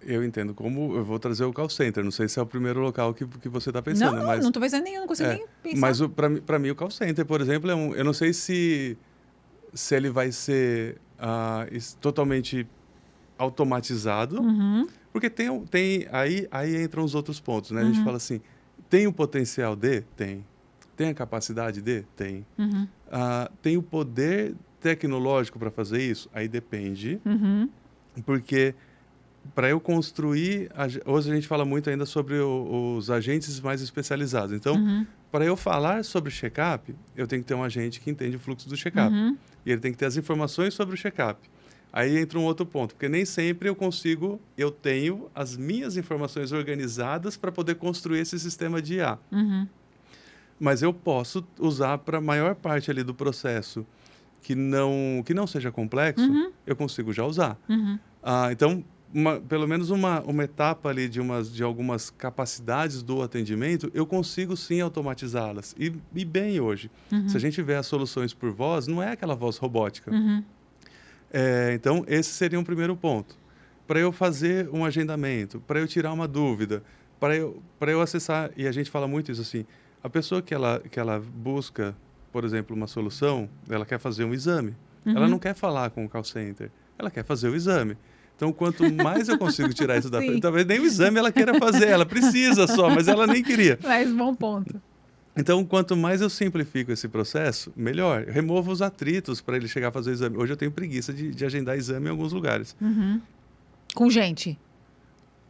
Eu entendo como... Eu vou trazer o call center. Não sei se é o primeiro local que você está pensando. Não, mas, não estou pensando nenhum, não consigo nem pensar. Mas para mim o call center, por exemplo, eu não sei se ele vai ser totalmente automatizado, porque aí entram os outros pontos, né? A gente fala assim, tem o potencial de? Tem. Tem a capacidade de? Tem. Tem o poder tecnológico para fazer isso? Aí depende. Porque... para eu construir... Hoje a gente fala muito ainda sobre os agentes mais especializados. Então, para eu falar sobre check-up, eu tenho que ter um agente que entende o fluxo do check-up. E ele tem que ter as informações sobre o check-up. Aí entra um outro ponto, porque nem sempre eu tenho as minhas informações organizadas para poder construir esse sistema de IA. Mas eu posso usar para a maior parte ali do processo que não seja complexo, eu consigo já usar. Então... pelo menos uma etapa ali de algumas capacidades do atendimento, eu consigo sim automatizá-las. E bem hoje. Se a gente vê as soluções por voz, não é aquela voz robótica. Então, esse seria um primeiro ponto. Para eu fazer um agendamento, para eu tirar uma dúvida, para eu acessar, e a gente fala muito isso assim, a pessoa que ela busca, por exemplo, uma solução, ela quer fazer um exame. Ela não quer falar com o call center, ela quer fazer o exame. Então, quanto mais eu consigo tirar isso da frente, talvez nem o exame ela queira fazer, ela precisa só, mas ela nem queria. Mas bom ponto. Então, quanto mais eu simplifico esse processo, melhor. Eu removo os atritos para ele chegar a fazer o exame. Hoje eu tenho preguiça de agendar exame em alguns lugares. Com gente?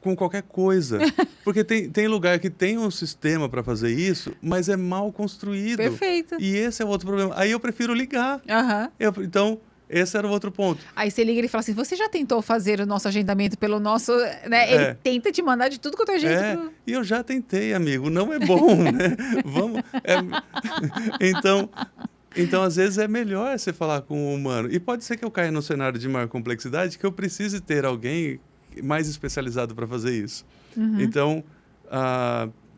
Com qualquer coisa. Porque tem lugar que tem um sistema para fazer isso, mas é mal construído. Perfeito. E esse é o outro problema. Aí eu prefiro ligar. Então... esse era o outro ponto. Aí você liga e ele fala assim, você já tentou fazer o nosso agendamento pelo nosso... Né? Ele tenta te mandar de tudo quanto é jeito. E eu já tentei, amigo. Não é bom, né? Então, às vezes, é melhor você falar com um humano. E pode ser que eu caia num cenário de maior complexidade que eu precise ter alguém mais especializado para fazer isso. Então,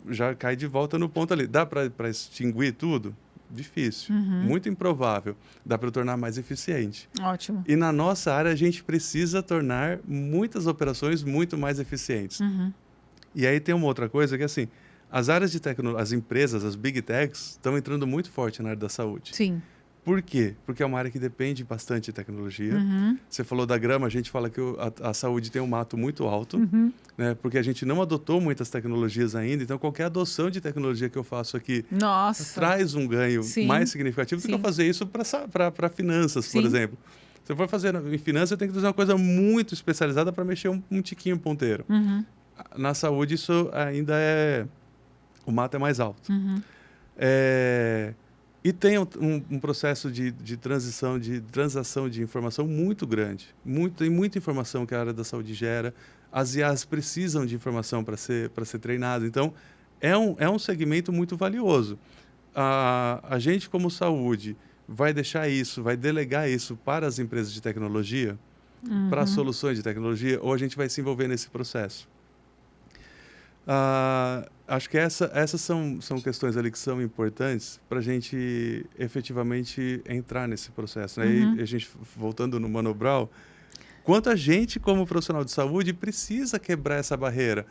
já cai de volta no ponto ali. Dá para extinguir tudo? Difícil, muito improvável. Dá para tornar mais eficiente. Ótimo. E na nossa área, a gente precisa tornar muitas operações muito mais eficientes. E aí tem uma outra coisa que, assim, as áreas de tecnologia, as empresas, as big techs, estão entrando muito forte na área da saúde. Sim. Por quê? Porque é uma área que depende bastante de tecnologia. Você falou da grama, a gente fala que a saúde tem um mato muito alto, né? Porque a gente não adotou muitas tecnologias ainda. Então, qualquer adoção de tecnologia que eu faço aqui traz um ganho mais significativo do que eu fazer isso para finanças, por exemplo. Se eu for fazer em finanças, eu tenho que fazer uma coisa muito especializada para mexer um tiquinho ponteiro. Na saúde, isso ainda o mato é mais alto. E tem um processo de transação de informação muito grande. Tem muita informação que a área da saúde gera. As IAs precisam de informação para ser treinado. Então, é um segmento muito valioso. A gente, como saúde, vai deixar isso, vai delegar isso para as empresas de tecnologia, para as soluções de tecnologia, ou a gente vai se envolver nesse processo? Acho que essas são questões ali que são importantes para a gente efetivamente entrar nesse processo, né? E a gente, voltando no Mano Brown, quanto a gente, como profissional de saúde, precisa quebrar essa barreira.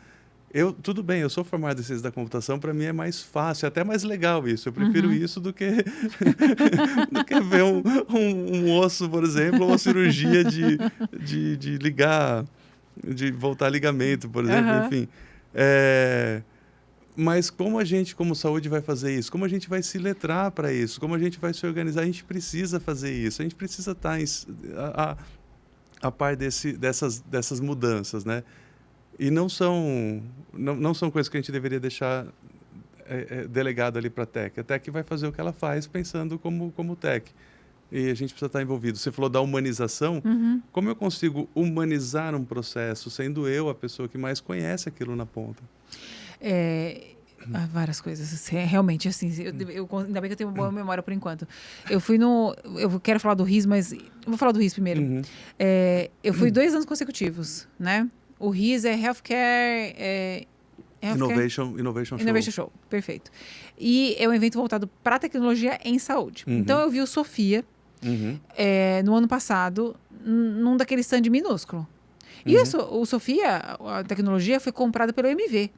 Tudo bem, eu sou formado em ciência da computação, para mim é mais fácil, até mais legal isso. Eu prefiro isso do que ver um osso, por exemplo, ou uma cirurgia de ligar de voltar ligamento, por exemplo, enfim. Mas como a gente, como saúde, vai fazer isso? Como a gente vai se letrar para isso? Como a gente vai se organizar? A gente precisa fazer isso. A gente precisa estar a par dessas mudanças, né? E não são coisas que a gente deveria deixar delegado ali para a tech. A tech vai fazer o que ela faz pensando como tech. E a gente precisa estar envolvido. Você falou da humanização. Como eu consigo humanizar um processo sendo eu a pessoa que mais conhece aquilo na ponta? Várias coisas. Realmente, assim, ainda bem que eu tenho uma boa memória por enquanto. Eu quero falar do RIS, mas eu vou falar do RIS primeiro. Eu fui 2 anos consecutivos, né? O RIS é Healthcare... Innovation Show. Perfeito. E é um evento voltado para tecnologia em saúde. Então, eu vi o Sofia no ano passado, num daquele stand minúsculo. E o Sofia, a tecnologia, foi comprada pelo MV.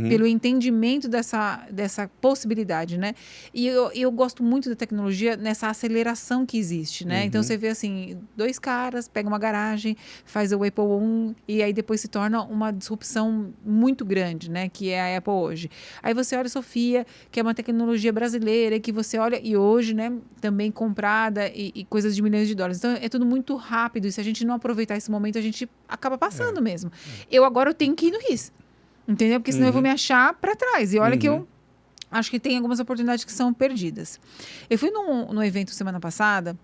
Pelo entendimento dessa possibilidade, né? E eu gosto muito da tecnologia nessa aceleração que existe, né? Então, você vê, assim, 2 caras, pegam uma garagem, faz o Apple 1 e aí depois se torna uma disrupção muito grande, né? Que é a Apple hoje. Aí você olha a Sofia, que é uma tecnologia brasileira, que você olha, e hoje, né? Também comprada e coisas de milhões de dólares. Então, é tudo muito rápido e se a gente não aproveitar esse momento, a gente acaba passando mesmo. Eu tenho que ir no RIS. Entendeu? Porque senão eu vou me achar para trás. E olha que eu acho que tem algumas oportunidades que são perdidas. Eu fui num evento semana passada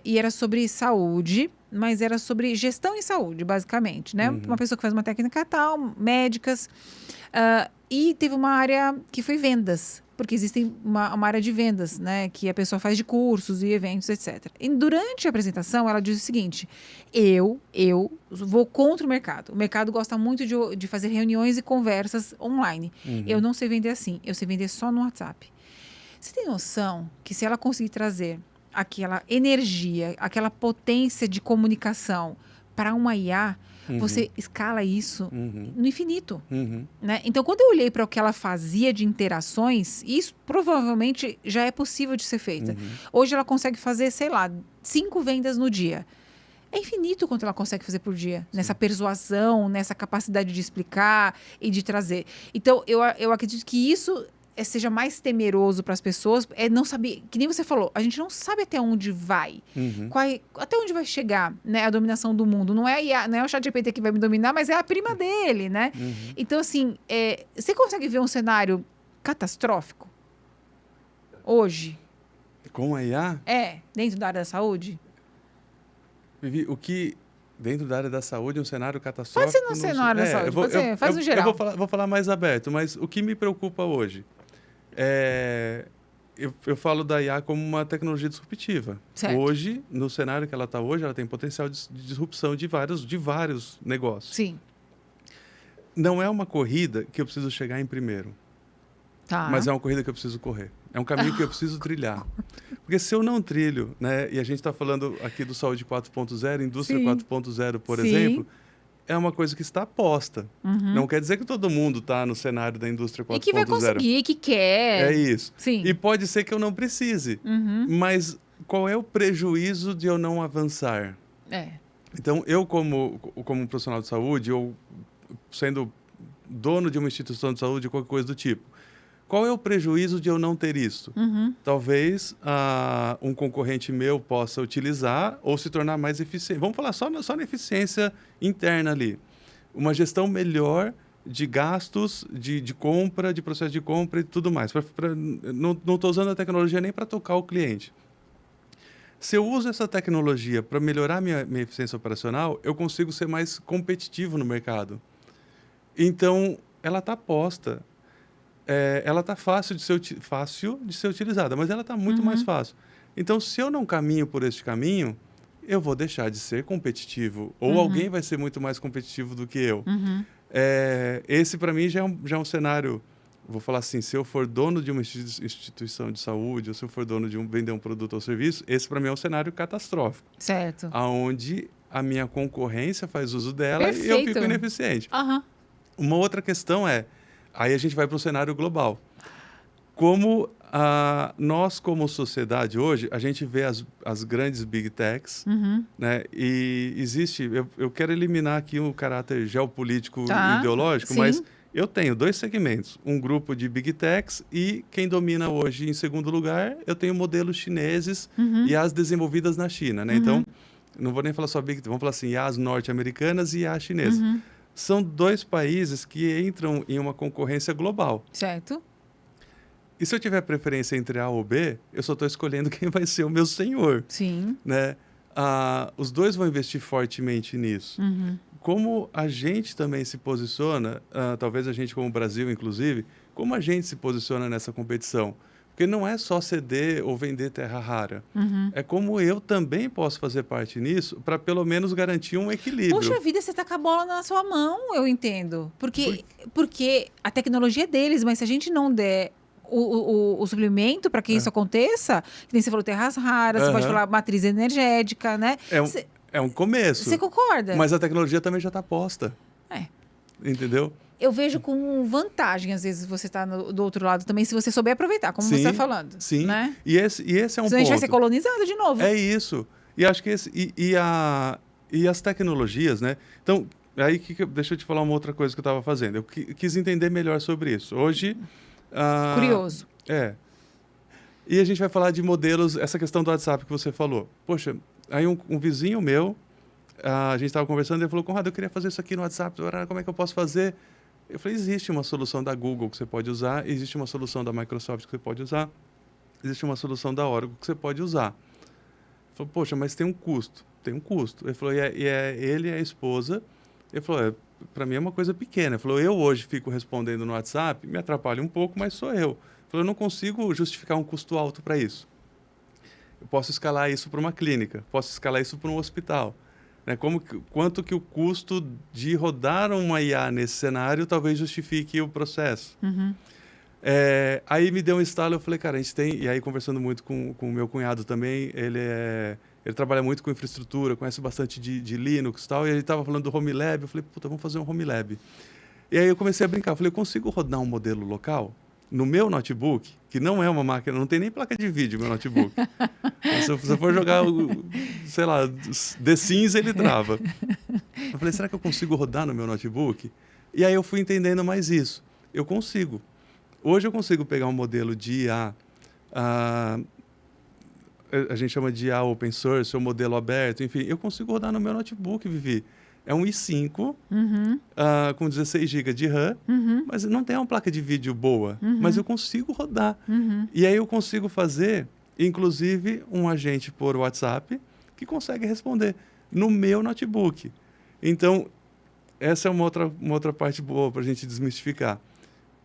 e era sobre saúde, mas era sobre gestão em saúde, basicamente, né? Uma pessoa que faz uma técnica tal, médicas. E teve uma área que foi vendas, porque existe uma área de vendas, né? Que a pessoa faz de cursos e eventos, etc. E durante a apresentação, ela diz o seguinte: eu vou contra o mercado. O mercado gosta muito de fazer reuniões e conversas online. Eu não sei vender assim, eu sei vender só no WhatsApp. Você tem noção que se ela conseguir trazer aquela energia, aquela potência de comunicação para uma IA, você escala isso no infinito. Né? Então, quando eu olhei para o que ela fazia de interações, isso provavelmente já é possível de ser feita. Hoje ela consegue fazer, sei lá, 5 vendas no dia. É infinito quanto ela consegue fazer por dia. Nessa persuasão, nessa capacidade de explicar e de trazer. Então, eu acredito que isso seja mais temeroso para as pessoas, é não saber, que nem você falou, a gente não sabe até onde vai, até onde vai chegar, né, a dominação do mundo. Não é o ChatGPT que vai me dominar, mas é a prima dele, né? Então, assim, você consegue ver um cenário catastrófico hoje? Com a IA? Dentro da área da saúde? Vivi, o que... Dentro da área da saúde, um cenário catastrófico... Pode ser no cenário da saúde, faz no geral. Eu vou falar mais aberto, mas o que me preocupa hoje eu falo da IA como uma tecnologia disruptiva. Certo. Hoje, no cenário que ela está hoje, ela tem potencial de disrupção de vários negócios. Sim. Não é uma corrida que eu preciso chegar em primeiro. Tá. Mas é uma corrida que eu preciso correr. É um caminho que eu preciso trilhar. Porque se eu não trilho, né, e a gente está falando aqui do Saúde 4.0, Indústria 4.0, por exemplo, é uma coisa que está posta. Não quer dizer que todo mundo está no cenário da Indústria 4.0. E que vai conseguir, que quer. É isso. Sim. E pode ser que eu não precise. Mas qual é o prejuízo de eu não avançar? Então, eu como profissional de saúde, ou sendo dono de uma instituição de saúde, qualquer coisa do tipo, qual é o prejuízo de eu não ter isso? Talvez um concorrente meu possa utilizar ou se tornar mais eficiente. Vamos falar só na eficiência interna ali. Uma gestão melhor de gastos, de compra, de processo de compra e tudo mais. Não estou usando a tecnologia nem para tocar o cliente. Se eu uso essa tecnologia para melhorar minha eficiência operacional, eu consigo ser mais competitivo no mercado. Então, ela está posta. Ela está fácil de ser utilizada, mas ela está muito mais fácil. Então, se eu não caminho por este caminho, eu vou deixar de ser competitivo. Ou alguém vai ser muito mais competitivo do que eu. Esse, para mim, já é um cenário... Vou falar assim, se eu for dono de uma instituição de saúde, ou se eu for dono de vender um produto ou serviço, esse, para mim, é um cenário catastrófico. Certo. Onde a minha concorrência faz uso dela. Perfeito. E eu fico ineficiente. Uma outra questão aí a gente vai para o cenário global. Como nós, como sociedade, hoje, a gente vê as grandes big techs, né? E existe... Eu quero eliminar aqui o caráter geopolítico e ideológico, sim. mas eu tenho 2 segmentos. Um grupo de big techs e quem domina hoje, em segundo lugar, eu tenho modelos chineses e as desenvolvidas na China, né? Então, não vou nem falar só big tech, vamos falar assim, as norte-americanas e a chinesa. São 2 países que entram em uma concorrência global. Certo. E se eu tiver preferência entre A ou B, eu só estou escolhendo quem vai ser o meu senhor. Sim. Né? Os 2 vão investir fortemente nisso. Como a gente também se posiciona, talvez a gente como Brasil, inclusive, como a gente se posiciona nessa competição? Porque não é só ceder ou vender terra rara. É como eu também posso fazer parte nisso para pelo menos garantir um equilíbrio. Poxa vida, você tá com a bola na sua mão, eu entendo. Porque a tecnologia é deles, mas se a gente não der o suplemento para que isso aconteça, que nem você falou, terras raras, você pode falar matriz energética, né? É um começo. Você concorda? Mas a tecnologia também já está posta. Entendeu? Eu vejo com vantagem, às vezes, você tá do outro lado também, se você souber aproveitar, como você está falando. Sim, né? E esse é um ponto. Senão a gente vai ser colonizado de novo. É isso. E acho que e as tecnologias, né? Então, aí deixa eu te falar uma outra coisa que eu estava fazendo. Eu quis entender melhor sobre isso. Hoje... Curioso. E a gente vai falar de modelos, essa questão do WhatsApp que você falou. Poxa, aí um vizinho meu, a gente estava conversando, ele falou, Conrado, eu queria fazer isso aqui no WhatsApp, como é que eu posso fazer? Eu falei, existe uma solução da Google que você pode usar, existe uma solução da Microsoft que você pode usar, existe uma solução da Oracle que você pode usar. Ele falou, poxa, mas tem um custo. Tem um custo. Ele falou, ele e a esposa. Ele falou, para mim é uma coisa pequena. Ele falou, eu hoje fico respondendo no WhatsApp, me atrapalha um pouco, mas sou eu. Ele falou, eu não consigo justificar um custo alto para isso. Eu posso escalar isso para uma clínica, posso escalar isso para um hospital. Né? Quanto que o custo de rodar uma IA nesse cenário talvez justifique o processo. Aí me deu um estalo, eu falei, cara, a gente tem... E aí, conversando muito com o meu cunhado também, ele trabalha muito com infraestrutura, conhece bastante de Linux e tal, e ele estava falando do Home Lab, eu falei, puta, vamos fazer um Home Lab. E aí eu comecei a brincar, eu falei, eu consigo rodar um modelo local no meu notebook, que não é uma máquina, não tem nem placa de vídeo meu notebook. Então, se você for jogar, sei lá, The Sims, ele trava. Eu falei, será que eu consigo rodar no meu notebook? E aí eu fui entendendo mais isso. Eu consigo. Hoje eu consigo pegar um modelo de IA, a gente chama de IA open source, ou modelo aberto, enfim, eu consigo rodar no meu notebook, Vivi. É um i5 com 16 GB de RAM, mas não tem uma placa de vídeo boa, mas eu consigo rodar. E aí eu consigo fazer, inclusive, um agente por WhatsApp que consegue responder no meu notebook. Então, essa é uma outra parte boa para a gente desmistificar.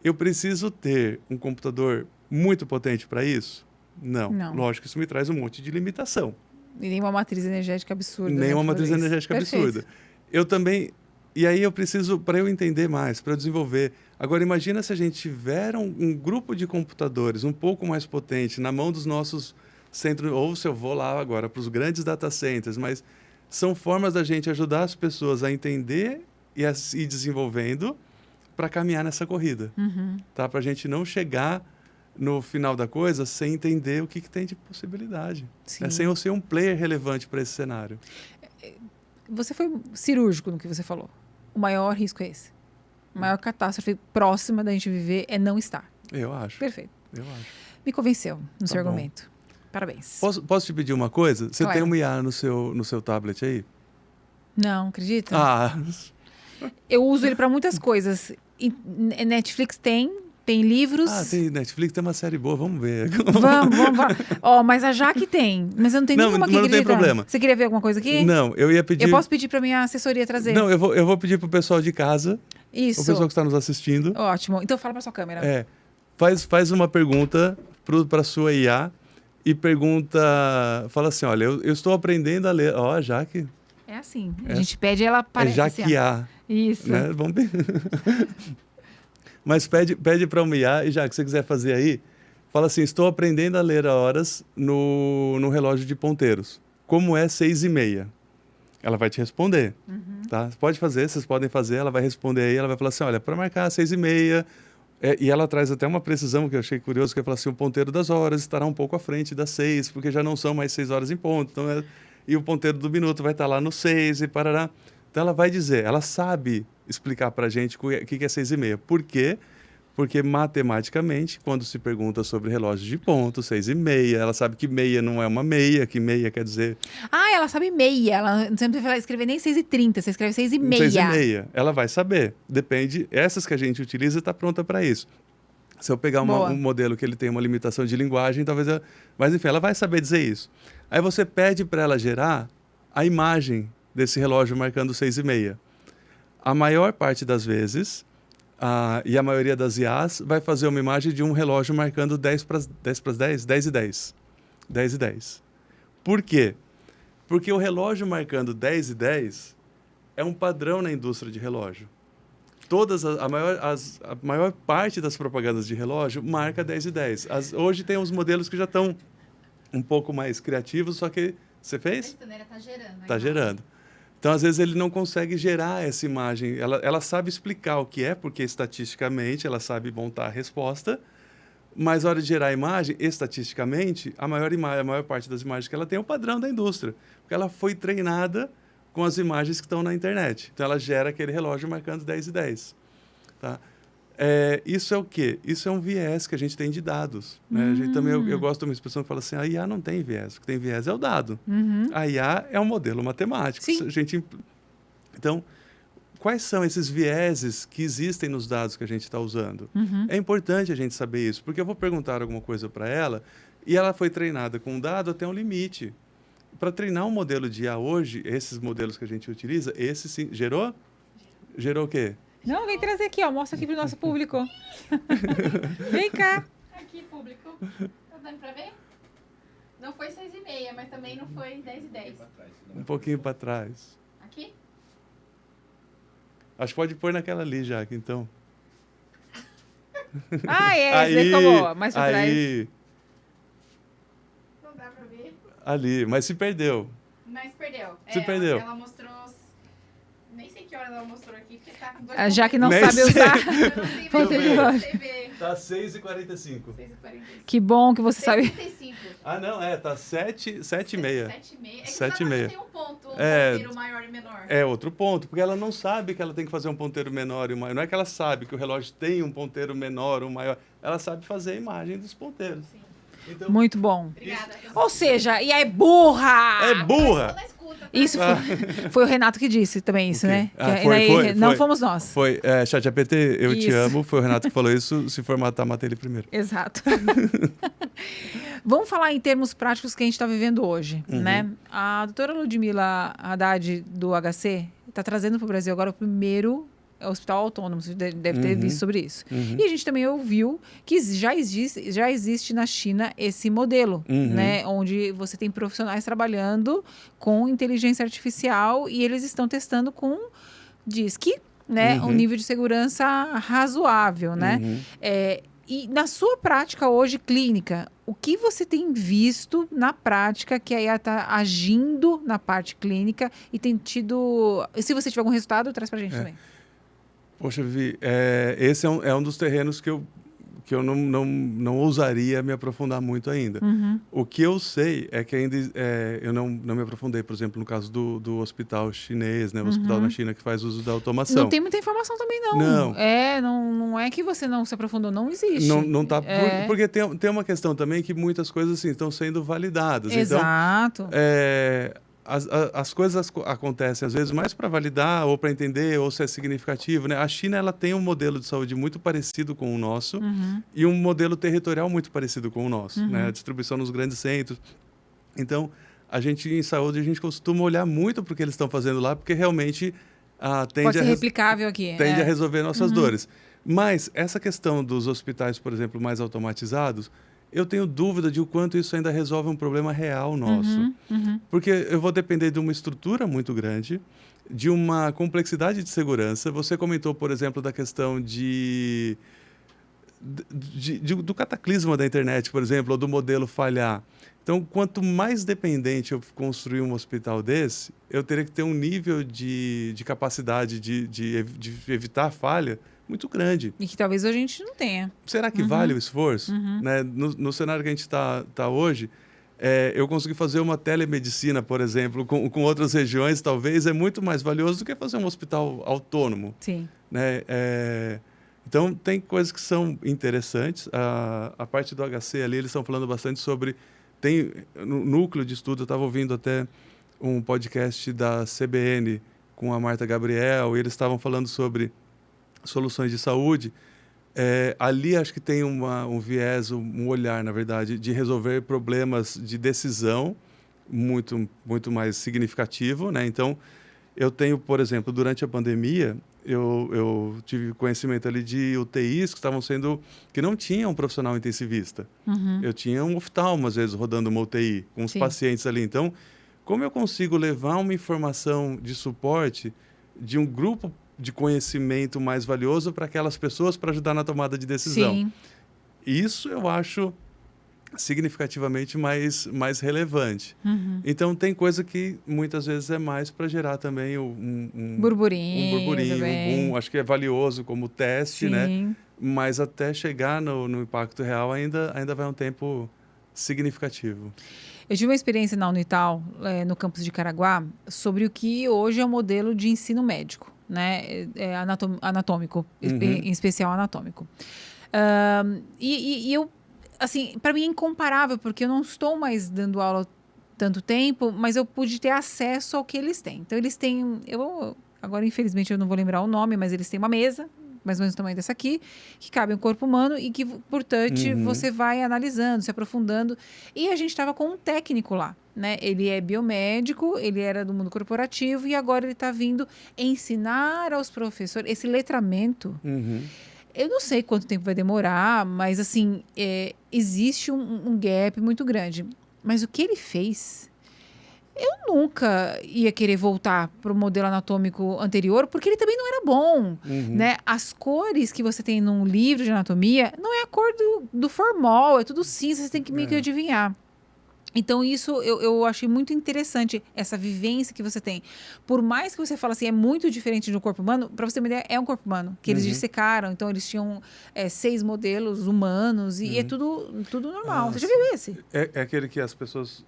Eu preciso ter um computador muito potente para isso? Não. Lógico que isso me traz um monte de limitação. E nem uma matriz energética absurda. Nem uma matriz energética absurda. Eu também... E aí eu preciso, para eu entender mais, para eu desenvolver... Agora, imagina se a gente tiver um grupo de computadores um pouco mais potente na mão dos nossos centros... Ou se eu vou lá agora para os grandes data centers, mas são formas da gente ajudar as pessoas a entender e a ir desenvolvendo para caminhar nessa corrida. Tá? Para a gente não chegar no final da coisa sem entender o que tem de possibilidade. Né? Sem eu ser um player relevante para esse cenário. Você foi cirúrgico no que você falou. O maior risco é esse. A maior catástrofe próxima da gente viver é não estar. Eu acho. Perfeito. Eu acho. Me convenceu no seu argumento. Parabéns. Posso te pedir uma coisa? Você Claro. tem uma IA no seu tablet aí? Não, acredita? Eu uso ele para muitas coisas. Netflix tem livros. Tem Netflix, tem uma série boa, vamos ver. Vamos. Mas a Jaque tem. Mas eu não tenho nenhuma aqui. Não tem problema. Você queria ver alguma coisa aqui? Não, eu ia pedir... Eu posso pedir para minha assessoria trazer. Não, eu vou pedir pro pessoal de casa. Isso. O pessoal que está nos assistindo. Ótimo. Então fala para sua câmera. Faz uma pergunta para sua IA e fala assim, olha, eu estou aprendendo a ler. Ó, Jaque. É assim. A gente pede, ela aparece. Jaquear. Isso. Né? Vamos ver. Mas pede para uma IA, e já que você quiser fazer aí, fala assim, estou aprendendo a ler horas no relógio de ponteiros. Como é 6:30? Ela vai te responder. Tá? Pode fazer, vocês podem fazer, ela vai responder aí, ela vai falar assim, olha, para marcar 6:30, E ela traz até uma precisão que eu achei curioso, que é falar assim, o ponteiro das horas estará um pouco à frente das 6, porque já não são mais 6 horas em ponto. Então, e o ponteiro do minuto vai estar lá no 6 e parará. Então, ela vai dizer, ela sabe explicar para a gente o que é 6:30. Por quê? Porque, matematicamente, quando se pergunta sobre relógio de ponto, 6:30, ela sabe que meia não é uma meia, que meia quer dizer... Ela sabe meia. Ela não precisa escrever nem 6:30, você escreve 6:30. 6:30. Ela vai saber. Depende. Essas que a gente utiliza está pronta para isso. Se eu pegar um modelo que ele tem uma limitação de linguagem, talvez... Mas, enfim, ela vai saber dizer isso. Aí você pede para ela gerar a imagem desse relógio marcando 6:30. A maior parte das vezes... e a maioria das IAs vai fazer uma imagem de um relógio marcando 10 para as 10, 10 e 10. 10 e 10. Por quê? Porque o relógio marcando 10 e 10 é um padrão na indústria de relógio. A maior parte das propagandas de relógio marca 10 e 10. Hoje tem uns modelos que já estão um pouco mais criativos, só que... Você fez? Está gerando. Está gerando. Então, às vezes, ele não consegue gerar essa imagem. Ela sabe explicar o que é, porque estatisticamente ela sabe montar a resposta, mas na hora de gerar a imagem, estatisticamente, a maior parte das imagens que ela tem é o padrão da indústria, porque ela foi treinada com as imagens que estão na internet. Então, ela gera aquele relógio marcando 10 e 10. Tá? Isso é o quê? Isso é um viés que a gente tem de dados. Né? A gente também, eu gosto de uma expressão que fala assim, a IA não tem viés. O que tem viés é o dado. A IA é um modelo matemático. Então, quais são esses vieses que existem nos dados que a gente está usando? É importante a gente saber isso, porque eu vou perguntar alguma coisa para ela e ela foi treinada com um dado até um limite. Para treinar um modelo de IA hoje, esses modelos que a gente utiliza, esse sim, gerou? Gerou o quê? Não, vem trazer aqui, ó. Mostra aqui pro nosso público. Vem cá. Aqui, público. Tá dando pra ver? Não foi 6:30, mas também não foi 10 e 10. Um pouquinho para trás. Aqui? Acho que pode pôr naquela ali, Jaque, então. Aí ficou boa. Mais pra trás. Não dá pra ver. Ali, mas se perdeu. Mas perdeu. Se perdeu. Ela mostrou... Nem sei que hora ela mostrou aqui, porque tá com 2 Já que não sabe usar ponteiro de relógio. Tá 6:45. 6:45. Que bom que você sabe. 6:35. Não, tá 7:30. 7:30. É que 7:30. tem um ponto, ponteiro maior e menor. É outro ponto, porque ela não sabe que ela tem que fazer um ponteiro menor e um maior. Não é que ela sabe que o relógio tem um ponteiro menor ou maior. Ela sabe fazer a imagem dos ponteiros. Sim. Então, muito bom. Obrigada. Ou seja, IA é burra! É burra! Isso foi o Renato que disse também isso, né? Foi. Não fomos nós. Foi. ChatGPT, eu te amo. Foi o Renato que falou isso. Se formatar, mata ele primeiro. Exato. Vamos falar em termos práticos que a gente está vivendo hoje, né? A doutora Ludmila Haddad, do HC, está trazendo para o Brasil agora o primeiro hospital autônomo, você deve ter visto sobre isso. E a gente também ouviu que já existe na China esse modelo, né, onde você tem profissionais trabalhando com inteligência artificial e eles estão testando com, diz que, né, um nível de segurança razoável, né? E na sua prática hoje clínica, o que você tem visto na prática que a IA está agindo na parte clínica e tem tido... Se você tiver algum resultado, traz para a gente também. Poxa, Vivi, esse é um dos terrenos que eu não ousaria me aprofundar muito ainda. O que eu sei é que ainda eu não me aprofundei, por exemplo, no caso do hospital chinês, né, o hospital na China que faz uso da automação. Não tem muita informação também, não. Não é que você não se aprofundou, não existe. Não tá, porque tem uma questão também que muitas coisas assim, estão sendo validadas. Exato. Então, as coisas acontecem, às vezes, mais para validar ou para entender ou se é significativo, né? A China ela tem um modelo de saúde muito parecido com o nosso e um modelo territorial muito parecido com o nosso, né? A distribuição nos grandes centros. Então, a gente, em saúde, a gente costuma olhar muito para o que eles estão fazendo lá, porque realmente pode ser replicável aqui. Tende a resolver nossas dores. Mas essa questão dos hospitais, por exemplo, mais automatizados, eu tenho dúvida de o quanto isso ainda resolve um problema real nosso. Porque eu vou depender de uma estrutura muito grande, de uma complexidade de segurança. Você comentou, por exemplo, da questão do cataclisma da internet, por exemplo, ou do modelo falhar. Então, quanto mais dependente eu construir um hospital desse, eu teria que ter um nível de capacidade de evitar falha muito grande. E que talvez a gente não tenha. Será que vale o esforço? Né? No cenário que a gente está hoje, eu consegui fazer uma telemedicina, por exemplo, com outras regiões, talvez, é muito mais valioso do que fazer um hospital autônomo. Sim. Né? Então, tem coisas que são interessantes. A parte do HC ali, eles estão falando bastante sobre... No núcleo de estudo, eu estava ouvindo até um podcast da CBN com a Marta Gabriel, e eles estavam falando sobre soluções de saúde. Ali acho que tem um viés, um olhar, na verdade, de resolver problemas de decisão muito, muito mais significativo, né? Então, eu tenho, por exemplo, durante a pandemia, eu tive conhecimento ali de UTIs que não tinham um profissional intensivista. Eu tinha um oftalmo, às vezes, rodando uma UTI, com os pacientes ali. Então, como eu consigo levar uma informação de suporte de um grupo de conhecimento mais valioso para aquelas pessoas para ajudar na tomada de decisão? Sim. Isso eu acho significativamente mais relevante. Então, tem coisa que muitas vezes é mais para gerar também um burburinho, um boom. Acho que é valioso como teste, né? Mas até chegar no impacto real ainda vai um tempo significativo. Eu tive uma experiência na Unital, no campus de Caraguá, sobre o que hoje é o modelo de ensino médico, né? Anatômico, em especial anatômico. E eu, assim, para mim é incomparável, porque eu não estou mais dando aula tanto tempo, mas eu pude ter acesso ao que eles têm. Então, eles têm... Agora, infelizmente, eu não vou lembrar o nome, mas eles têm uma mesa, mais ou menos o tamanho dessa aqui, que cabe um corpo humano e que, por touch, você vai analisando, se aprofundando. E a gente estava com um técnico lá, né? Ele é biomédico, ele era do mundo corporativo e agora ele está vindo ensinar aos professores esse letramento. Eu não sei quanto tempo vai demorar, mas, assim, existe um gap muito grande. Mas o que ele fez... Eu nunca ia querer voltar para o modelo anatômico anterior, porque ele também não era bom, né? As cores que você tem num livro de anatomia não é a cor do formol, é tudo cinza, você tem que meio que adivinhar. Então, isso eu achei muito interessante, essa vivência que você tem. Por mais que você fale assim, é muito diferente de um corpo humano, para você ter uma ideia, é um corpo humano, que eles dissecaram. Então, eles tinham 6 modelos humanos e é tudo normal. Você já viu esse? É aquele que as pessoas...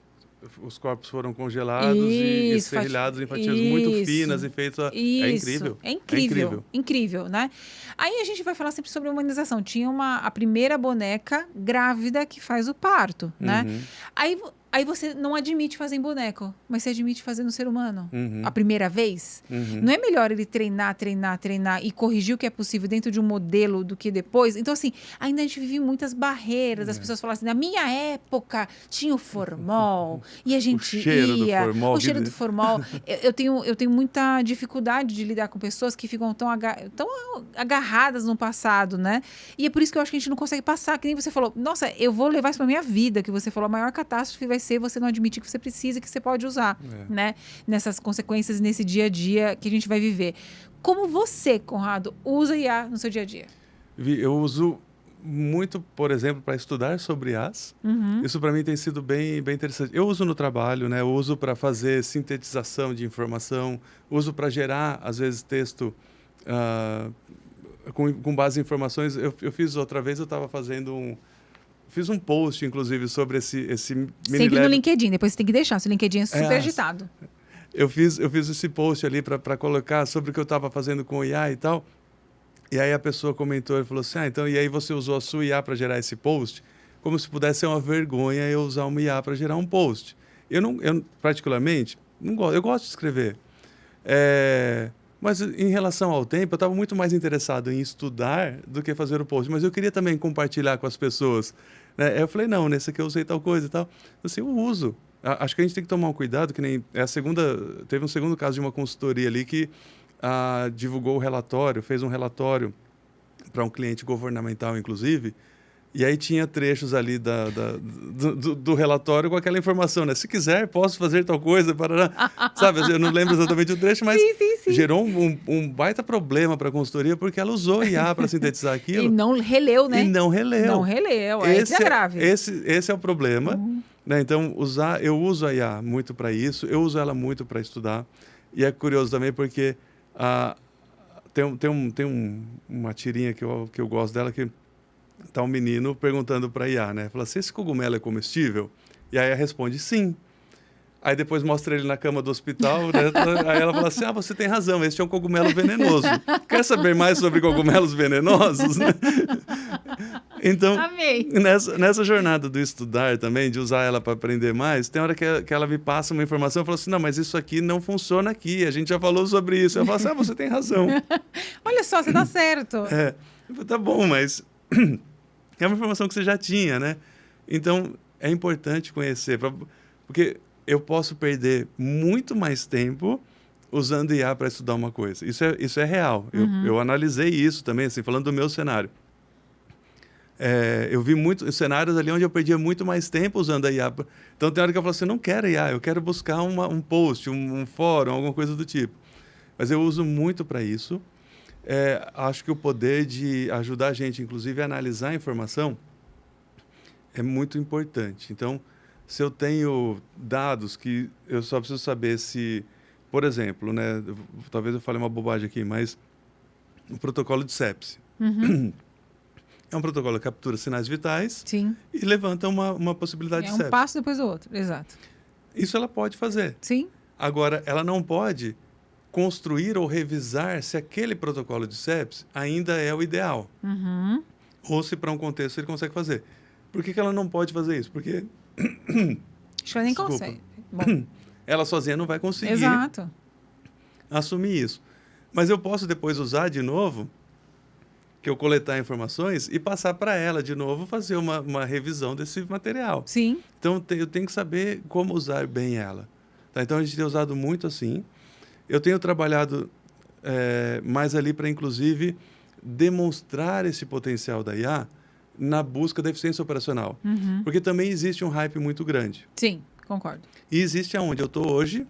Os corpos foram congelados e serrilhados em fatias muito finas e feitos... É incrível. É incrível. Incrível, né? Aí a gente vai falar sempre sobre humanização. Tinha a primeira boneca grávida que faz o parto, né? Aí você não admite fazer em boneco, mas você admite fazer no ser humano. A primeira vez. Não é melhor ele treinar e corrigir o que é possível dentro de um modelo do que depois? Então, assim, ainda a gente vive muitas barreiras. As pessoas falam assim, na minha época tinha o formol e a gente ia... O cheiro do formol. Eu tenho muita dificuldade de lidar com pessoas que ficam tão agarradas no passado, né? E é por isso que eu acho que a gente não consegue passar. Que nem você falou, nossa, eu vou levar isso pra minha vida, que você falou, a maior catástrofe vai ser você não admitir que você precisa e que você pode usar, né? Nessas consequências, nesse dia a dia que a gente vai viver. Como você, Conrado, usa IA no seu dia a dia? Eu uso muito, por exemplo, para estudar sobre IAs. Isso para mim tem sido bem interessante. Eu uso no trabalho, né? Eu uso para fazer sintetização de informação, uso para gerar, às vezes, texto com base em informações. Eu fiz outra vez, eu estava fazendo fiz um post, inclusive, sobre esse mini Sempre no LinkedIn, depois você tem que deixar, seu LinkedIn é super agitado. Eu fiz esse post ali para colocar sobre o que eu estava fazendo com o IA e tal. E aí a pessoa comentou e falou assim, então, e aí você usou a sua IA para gerar esse post? Como se pudesse ser uma vergonha eu usar uma IA para gerar um post. Eu particularmente, não gosto. Eu gosto de escrever. Mas em relação ao tempo, eu estava muito mais interessado em estudar do que fazer o post. Mas eu queria também compartilhar com as pessoas. Né? Eu falei, não, nesse aqui eu usei tal coisa e tal. Assim, eu uso. Acho que a gente tem que tomar um cuidado, que nem teve um segundo caso de uma consultoria ali que divulgou o relatório, fez um relatório para um cliente governamental, inclusive, e aí tinha trechos ali do relatório com aquela informação, né? Se quiser, posso fazer tal coisa, parará. Sabe, eu não lembro exatamente o trecho, mas sim. Gerou um baita problema para a consultoria, porque ela usou IA para sintetizar aquilo. E não releu, né? E não releu. Não releu, isso é grave. Esse é o problema. Né? Então, eu uso a IA muito para isso, eu uso ela muito para estudar. E é curioso também porque uma tirinha que eu gosto dela, que tá um menino perguntando para a IA, né? Fala assim, esse cogumelo é comestível? E aí ela responde, sim. Aí depois mostra ele na cama do hospital, né? Aí ela fala assim, você tem razão, este é um cogumelo venenoso. Quer saber mais sobre cogumelos venenosos? Né? Então, Amei. Nessa jornada do estudar também, de usar ela para aprender mais, tem hora que ela me passa uma informação e fala assim, não, mas isso aqui não funciona aqui, a gente já falou sobre isso. Eu falo assim, você tem razão. Olha só, você tá certo. Tá bom, mas é uma informação que você já tinha, né? Então, é importante conhecer, porque eu posso perder muito mais tempo usando IA para estudar uma coisa. Isso é real. Eu analisei isso também, assim, falando do meu cenário. Eu vi muitos cenários ali onde eu perdia muito mais tempo usando a IA. Então, tem hora que eu falo assim, não quero IA, eu quero buscar um post, um fórum, alguma coisa do tipo. Mas eu uso muito para isso. Acho que o poder de ajudar a gente, inclusive, a analisar a informação é muito importante. Então, se eu tenho dados que eu só preciso saber se, por exemplo, né, talvez eu fale uma bobagem aqui, mas o protocolo de sepse. É um protocolo que captura sinais vitais. Sim. E levanta uma possibilidade de sepse. É um passo depois do outro, exato. Isso ela pode fazer. Sim. Agora, ela não pode construir ou revisar se aquele protocolo de sepse ainda é o ideal. Ou se para um contexto ele consegue fazer. Por que ela não pode fazer isso? Porque acho que ela nem consegue. Bom. Ela sozinha não vai conseguir Exato. assumir isso. Mas eu posso depois usar de novo, que eu coletar informações e passar para ela de novo, fazer uma revisão desse material. Sim. Então, eu tenho que saber como usar bem ela. Tá? Então, a gente tem usado muito assim. Eu tenho trabalhado mais ali para, inclusive, demonstrar esse potencial da IA na busca da eficiência operacional. Porque também existe um hype muito grande. Sim, concordo. E existe aonde eu estou hoje,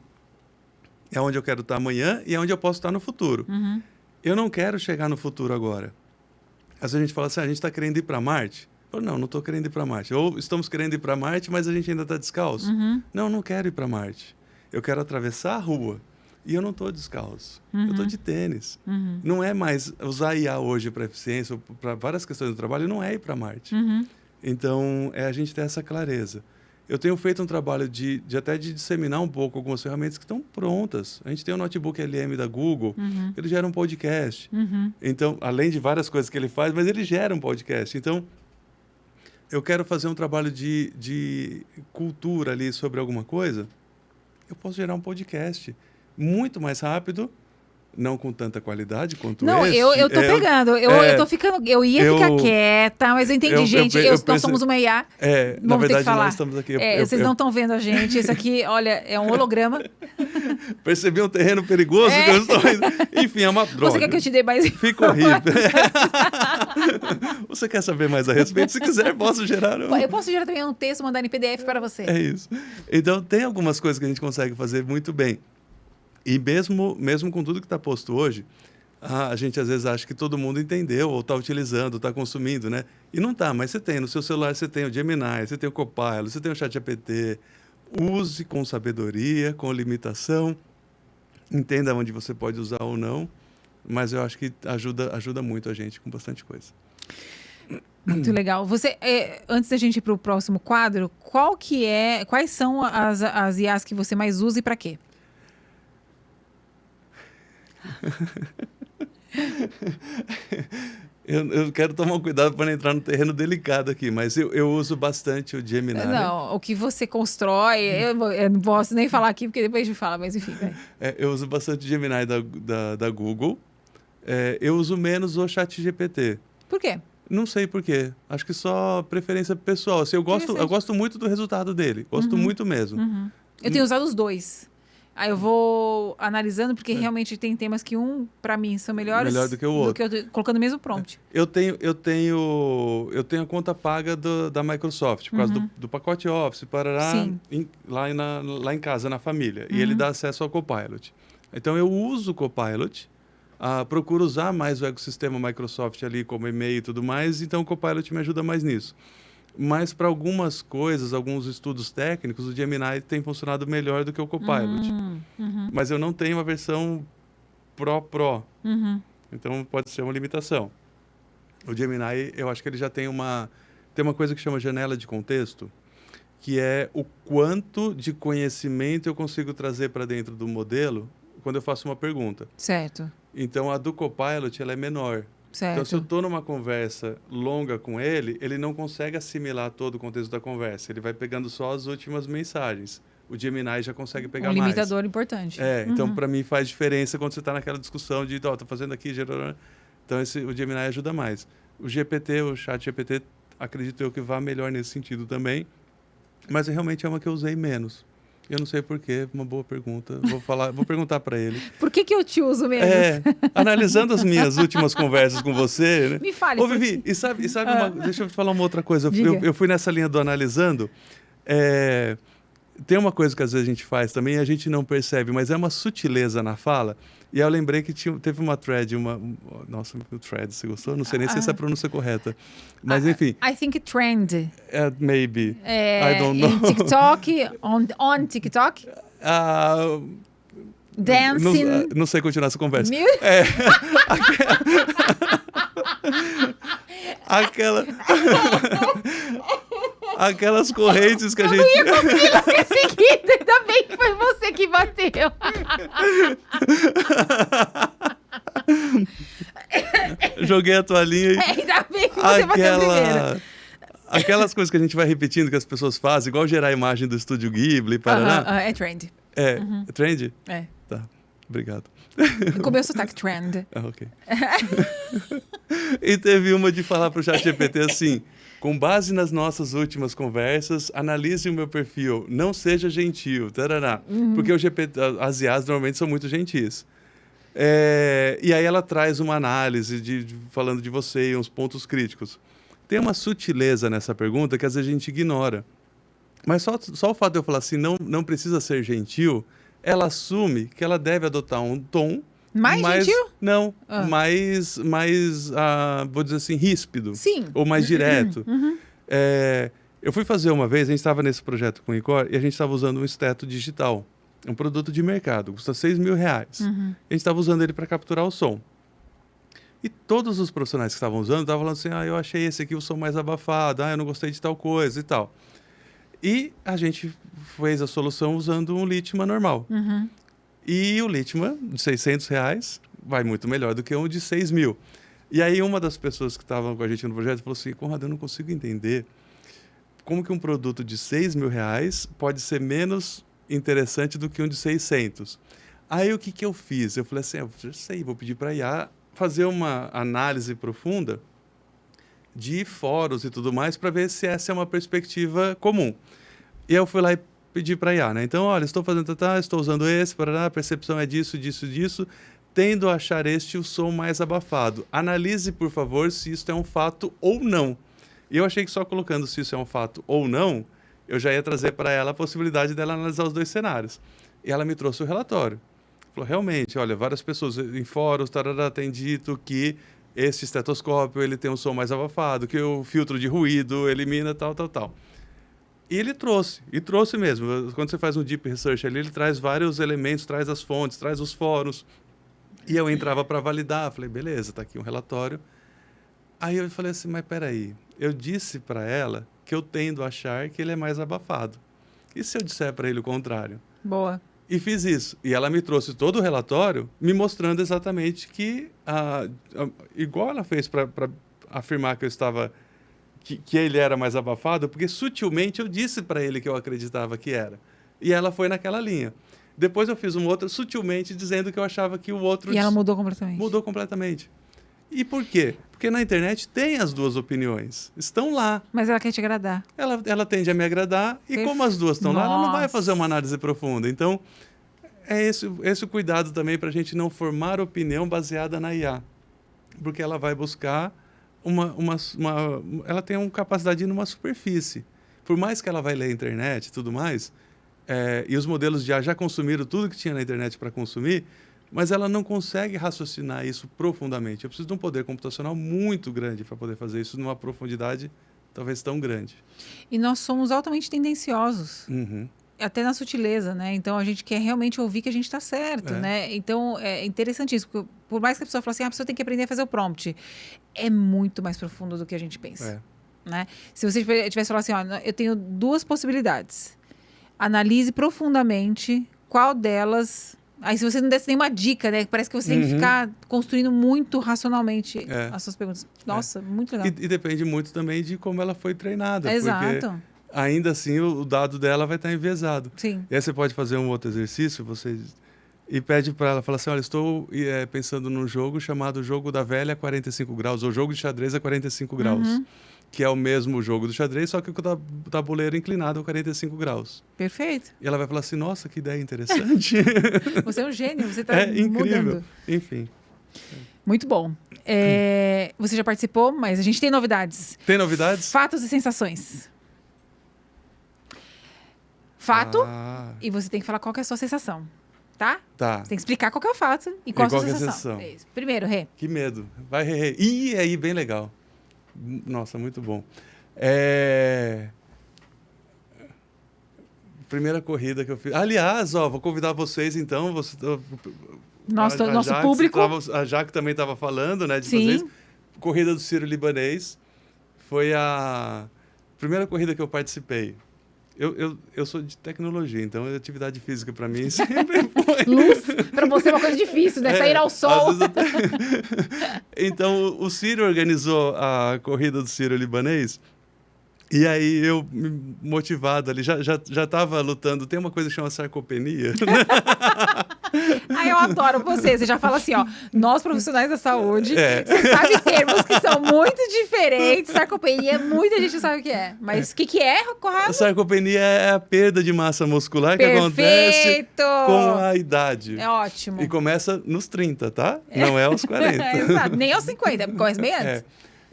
é onde eu quero estar amanhã e é onde eu posso estar no futuro. Eu não quero chegar no futuro agora. Às vezes a gente fala assim, a gente está querendo ir para Marte. Eu falo, não estou querendo ir para Marte. Ou estamos querendo ir para Marte, mas a gente ainda está descalço. Não quero ir para Marte. Eu quero atravessar a rua. E eu não estou descalço. Eu estou de tênis. Não é mais usar IA hoje para eficiência, ou para várias questões do trabalho, não é ir para Marte. Então, a gente ter essa clareza. Eu tenho feito um trabalho até de disseminar um pouco algumas ferramentas que estão prontas. A gente tem um notebook LM da Google, ele gera um podcast. Então, além de várias coisas que ele faz, mas ele gera um podcast. Então, eu quero fazer um trabalho de cultura ali sobre alguma coisa, eu posso gerar um podcast muito mais rápido, não com tanta qualidade quanto não, esse. eu tô pegando. Eu tô ficando. Eu ia ficar quieta, mas eu entendi, gente. Nós somos uma IA. Na verdade, falar. nós estamos aqui. Vocês não estão vendo a gente. Isso aqui, olha, é um holograma. Percebi um terreno perigoso que eu estou indo. Enfim, é uma droga. Você quer que eu te dê mais? Fica horrível. Você quer saber mais a respeito? Se quiser, posso gerar. Eu posso gerar também um texto, mandar em PDF para você. É isso. Então, tem algumas coisas que a gente consegue fazer muito bem. E mesmo com tudo que está posto hoje, a gente às vezes acha que todo mundo entendeu, ou está utilizando, está consumindo, né? E não está, mas você tem. No seu celular você tem o Gemini, você tem o Copilot, você tem o ChatGPT. Use com sabedoria, com limitação. Entenda onde você pode usar ou não. Mas eu acho que ajuda muito a gente com bastante coisa. Muito legal. Você, antes da gente ir para o próximo quadro, quais são as IAs que você mais usa e para quê? Eu quero tomar cuidado para não entrar no terreno delicado aqui, mas eu uso bastante o Gemini. Não, o que você constrói, eu não posso nem falar aqui, porque depois a gente fala, mas enfim. Eu uso bastante o Gemini da Google. Eu uso menos o ChatGPT. Por quê? Não sei por quê. Acho que só preferência pessoal. Assim, eu gosto muito do resultado dele. Gosto muito mesmo. Eu tenho usado os dois. Aí eu vou analisando, porque realmente tem temas que para mim, são melhores melhor do que o outro. Colocando o mesmo prompt. Eu tenho a conta paga da Microsoft, por causa do pacote Office, lá em casa, na família. E ele dá acesso ao Copilot. Então, eu uso o Copilot, procuro usar mais o ecossistema Microsoft ali, como e-mail e tudo mais, então o Copilot me ajuda mais nisso. Mas para algumas coisas, alguns estudos técnicos, o Gemini tem funcionado melhor do que o Copilot. Mas eu não tenho a versão Pro. Então, pode ser uma limitação. O Gemini, eu acho que ele já tem uma coisa que chama janela de contexto, que é o quanto de conhecimento eu consigo trazer para dentro do modelo quando eu faço uma pergunta. Certo. Então, a do Copilot, ela é menor. Certo. Então, se eu estou numa conversa longa com ele não consegue assimilar todo o contexto da conversa. Ele vai pegando só as últimas mensagens. O Gemini já consegue pegar mais. Um limitador importante. Então, para mim, faz diferença quando você está naquela discussão de, estou fazendo aqui, gerando... Então, o Gemini ajuda mais. O GPT, o chat GPT, acredito eu que vá melhor nesse sentido também. Mas realmente é uma que eu usei menos. Eu não sei porquê, uma boa pergunta. Vou perguntar para ele. Por que eu te uso menos? Analisando as minhas últimas conversas com você... Né? Me fale. Ô, Vivi, e sabe deixa eu te falar uma outra coisa. Eu fui nessa linha do analisando. Tem uma coisa que às vezes a gente faz também e a gente não percebe, mas é uma sutileza na fala. E aí eu lembrei que teve uma thread, nossa, o thread, você gostou? Não sei nem se essa é a pronúncia correta. Mas enfim. I think trend. Maybe. I don't know. Em TikTok, on TikTok. Dancing. Não sei continuar essa conversa. Aquelas correntes que a gente... Eu não ia conseguir logo seguida, ainda bem que foi você que bateu. Joguei a toalhinha e... Ainda bem que você bateu primeiro. Aquelas coisas que a gente vai repetindo, que as pessoas fazem, igual gerar a imagem do Estúdio Ghibli, Paraná. É trend. É trend? É. Tá, obrigado. Com o meu sotaque, trend. Ok. E teve uma de falar pro ChatGPT assim... Com base nas nossas últimas conversas, analise o meu perfil. Não seja gentil. Tarará. Porque as IAs normalmente são muito gentis. E aí ela traz uma análise falando de você e uns pontos críticos. Tem uma sutileza nessa pergunta que às vezes a gente ignora. Mas só o fato de eu falar assim, não precisa ser gentil, ela assume que ela deve adotar um tom mais gentil? Não, mais vou dizer assim, ríspido. Sim. Ou mais direto. Eu fui fazer uma vez, a gente estava nesse projeto com o Icor, e a gente estava usando um esteto digital. Um produto de mercado, custa R$6.000. A gente estava usando ele para capturar o som. E todos os profissionais que estavam usando estavam falando assim, eu achei esse aqui o som mais abafado, eu não gostei de tal coisa e tal. E a gente fez a solução usando um Litma normal. E o Litma, de R$600, vai muito melhor do que um de 6.000. E aí uma das pessoas que estavam com a gente no projeto falou assim, Conrado, eu não consigo entender como que um produto de R$6.000 pode ser menos interessante do que um de 600. Aí o que eu fiz? Eu falei assim, eu sei, vou pedir para a IA fazer uma análise profunda de fóruns e tudo mais para ver se essa é uma perspectiva comum. E eu fui lá e pedi para a IA, né? Então, olha, estou fazendo estou usando esse, a percepção é disso, tendo a achar este o som mais abafado. Analise, por favor, se isso é um fato ou não. E eu achei que só colocando se isso é um fato ou não, eu já ia trazer para ela a possibilidade dela analisar os dois cenários. E ela me trouxe o relatório. Falou, realmente, olha, várias pessoas em fóruns têm dito que esse estetoscópio ele tem um som mais abafado, que o filtro de ruído elimina tal. E ele trouxe mesmo. Quando você faz um deep research ali, ele traz vários elementos, traz as fontes, traz os fóruns. E eu entrava para validar, falei, beleza, está aqui um relatório. Aí eu falei assim, mas peraí, eu disse para ela que eu tendo a achar que ele é mais abafado. E se eu disser para ele o contrário? Boa. E fiz isso. E ela me trouxe todo o relatório, me mostrando exatamente que, igual ela fez para afirmar que eu estava... Que ele era mais abafado, porque sutilmente eu disse para ele que eu acreditava que era. E ela foi naquela linha. Depois eu fiz uma outra sutilmente dizendo que eu achava que o outro... E ela mudou completamente. Mudou completamente. E por quê? Porque na internet tem as duas opiniões. Estão lá. Mas ela quer te agradar. Ela tende a me agradar e como as duas estão lá, ela não vai fazer uma análise profunda. Então, é esse o cuidado também para a gente não formar opinião baseada na IA. Porque ela vai buscar... ela tem uma capacidade de ir numa superfície. Por mais que ela vai ler a internet e tudo mais, e os modelos de IA já consumiram tudo que tinha na internet para consumir, mas ela não consegue raciocinar isso profundamente. Eu preciso de um poder computacional muito grande para poder fazer isso numa profundidade talvez tão grande. E nós somos altamente tendenciosos. até na sutileza, né? Então, a gente quer realmente ouvir que a gente está certo, né? Então, é interessante isso. Porque, por mais que a pessoa fale assim, a pessoa tem que aprender a fazer o prompt. É muito mais profundo do que a gente pensa. Né? Se você tivesse falado assim, ó, eu tenho 2 possibilidades. Analise profundamente qual delas... Aí, se você não desse nenhuma dica, né? Parece que você tem que ficar construindo muito racionalmente as suas perguntas. Nossa, muito legal. E depende muito também de como ela foi treinada. Exato. Porque ainda assim, o dado dela vai estar enviesado. Sim. E aí você pode fazer um outro exercício, e pede para ela, fala assim, olha, estou pensando num jogo chamado Jogo da Velha a 45 graus, ou Jogo de Xadrez a 45 graus. Que é o mesmo jogo do xadrez, só que com o tabuleiro inclinado a 45 graus. Perfeito. E ela vai falar assim, nossa, que ideia interessante. Você é um gênio, você está incrível. mudando. Enfim. Muito bom. Você já participou, mas a gente tem novidades. Tem novidades? Fatos e sensações. Fato, e você tem que falar qual que é a sua sensação, tá? Tá. Você tem que explicar qual que é o fato e qual a sua sensação. Primeiro, Rê. Que medo. Vai, Rê. Ih, aí, bem legal. Nossa, muito bom. Primeira corrida que eu fiz. Aliás, vou convidar vocês, então. Nosso público. A Jaque também estava falando, né? De Sim. fazer isso. Corrida do Sírio-Libanês. Foi a primeira corrida que eu participei. Eu sou de tecnologia, então a atividade física para mim sempre foi... Luz, para você é uma coisa difícil, né? Sair ao sol. Então, o Sírio organizou a corrida do Sírio-Libanês, e aí eu, motivado ali, já estava lutando. Tem uma coisa que chama sarcopenia. Aí eu adoro você já fala assim, ó, nós profissionais da saúde, você sabe termos que são muito diferentes, sarcopenia, muita gente não sabe o que é, mas o que é, Conrado? A sarcopenia é a perda de massa muscular que acontece com a idade. É ótimo. E começa nos 30, tá? Não é aos 40. Exato, nem aos 50, começa bem antes.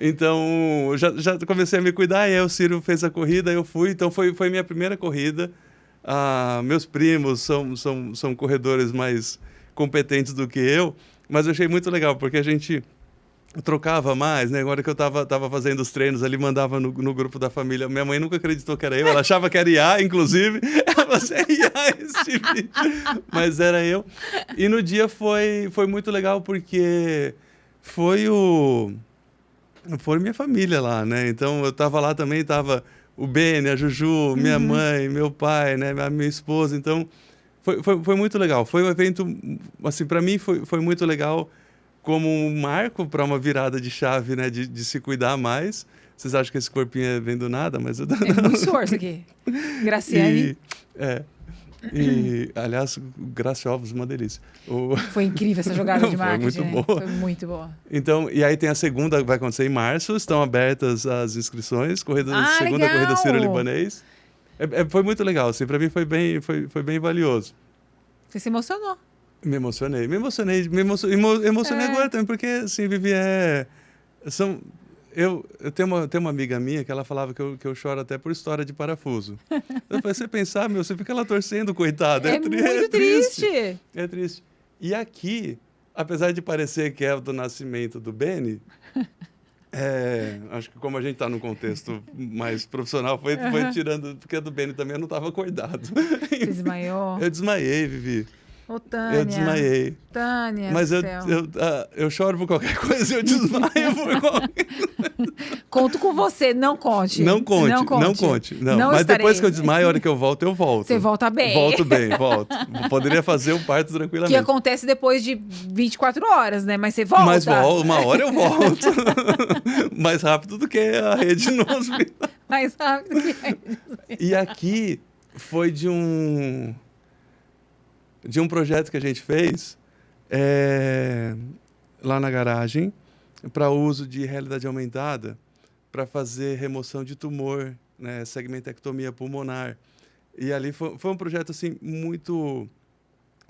Então, já comecei a me cuidar, e aí o Ciro fez a corrida, eu fui, então foi minha primeira corrida. Meus primos são corredores mais competentes do que eu, mas eu achei muito legal, porque a gente trocava mais, né? Agora que eu tava fazendo os treinos ali, mandava no grupo da família. Minha mãe nunca acreditou que era eu, ela achava que era IA, inclusive. Ela falou assim, IA esse vídeo. Mas era eu. E no dia foi muito legal, porque foi minha família lá, né? Então eu tava lá também, tava o Beni, a Juju, minha mãe, meu pai, né? Minha esposa. Então foi muito legal. Foi um evento, assim, para mim foi muito legal, como um marco para uma virada de chave, né? De se cuidar mais. Vocês acham que esse corpinho vem do nada, mas eu... É muito esforço aqui. Graciane. E, aliás, Graça Ovos, uma delícia. Foi incrível essa jogada de marketing. Foi muito boa. Foi muito boa. Então, e aí tem a segunda, vai acontecer em março, estão abertas as inscrições, segunda legal. Corrida Sírio-Libanês. Foi muito legal, assim, para mim foi bem valioso. Você se emocionou. Me emocionei agora também, porque, assim, Vivi, eu tenho uma amiga minha que ela falava que eu choro até por história de parafuso. Eu falei, você pensar, você fica lá torcendo, coitado. É muito triste. É triste. E aqui, apesar de parecer que é do nascimento do Beni, acho que como a gente está num contexto mais profissional, foi tirando, porque a do Beni também eu não estava acordado. Você desmaiou? Eu desmaiei, Vivi. Ô, Tânia. Eu desmaiei. Tânia, mas eu choro por qualquer coisa, eu desmaio por qualquer coisa. Conto com você, não conte. Não conte. Não, mas depois que eu desmaio, a hora que eu volto. Você volta bem. Volto bem. Poderia fazer um parto tranquilamente. Que acontece depois de 24 horas, né? Mas você volta. Mas uma hora eu volto. Mais rápido do que a rede no hospital. Mais rápido que a rede. E aqui foi de um projeto que a gente fez lá na garagem para uso de realidade aumentada para fazer remoção de tumor, né, segmentectomia pulmonar. E ali foi um projeto assim muito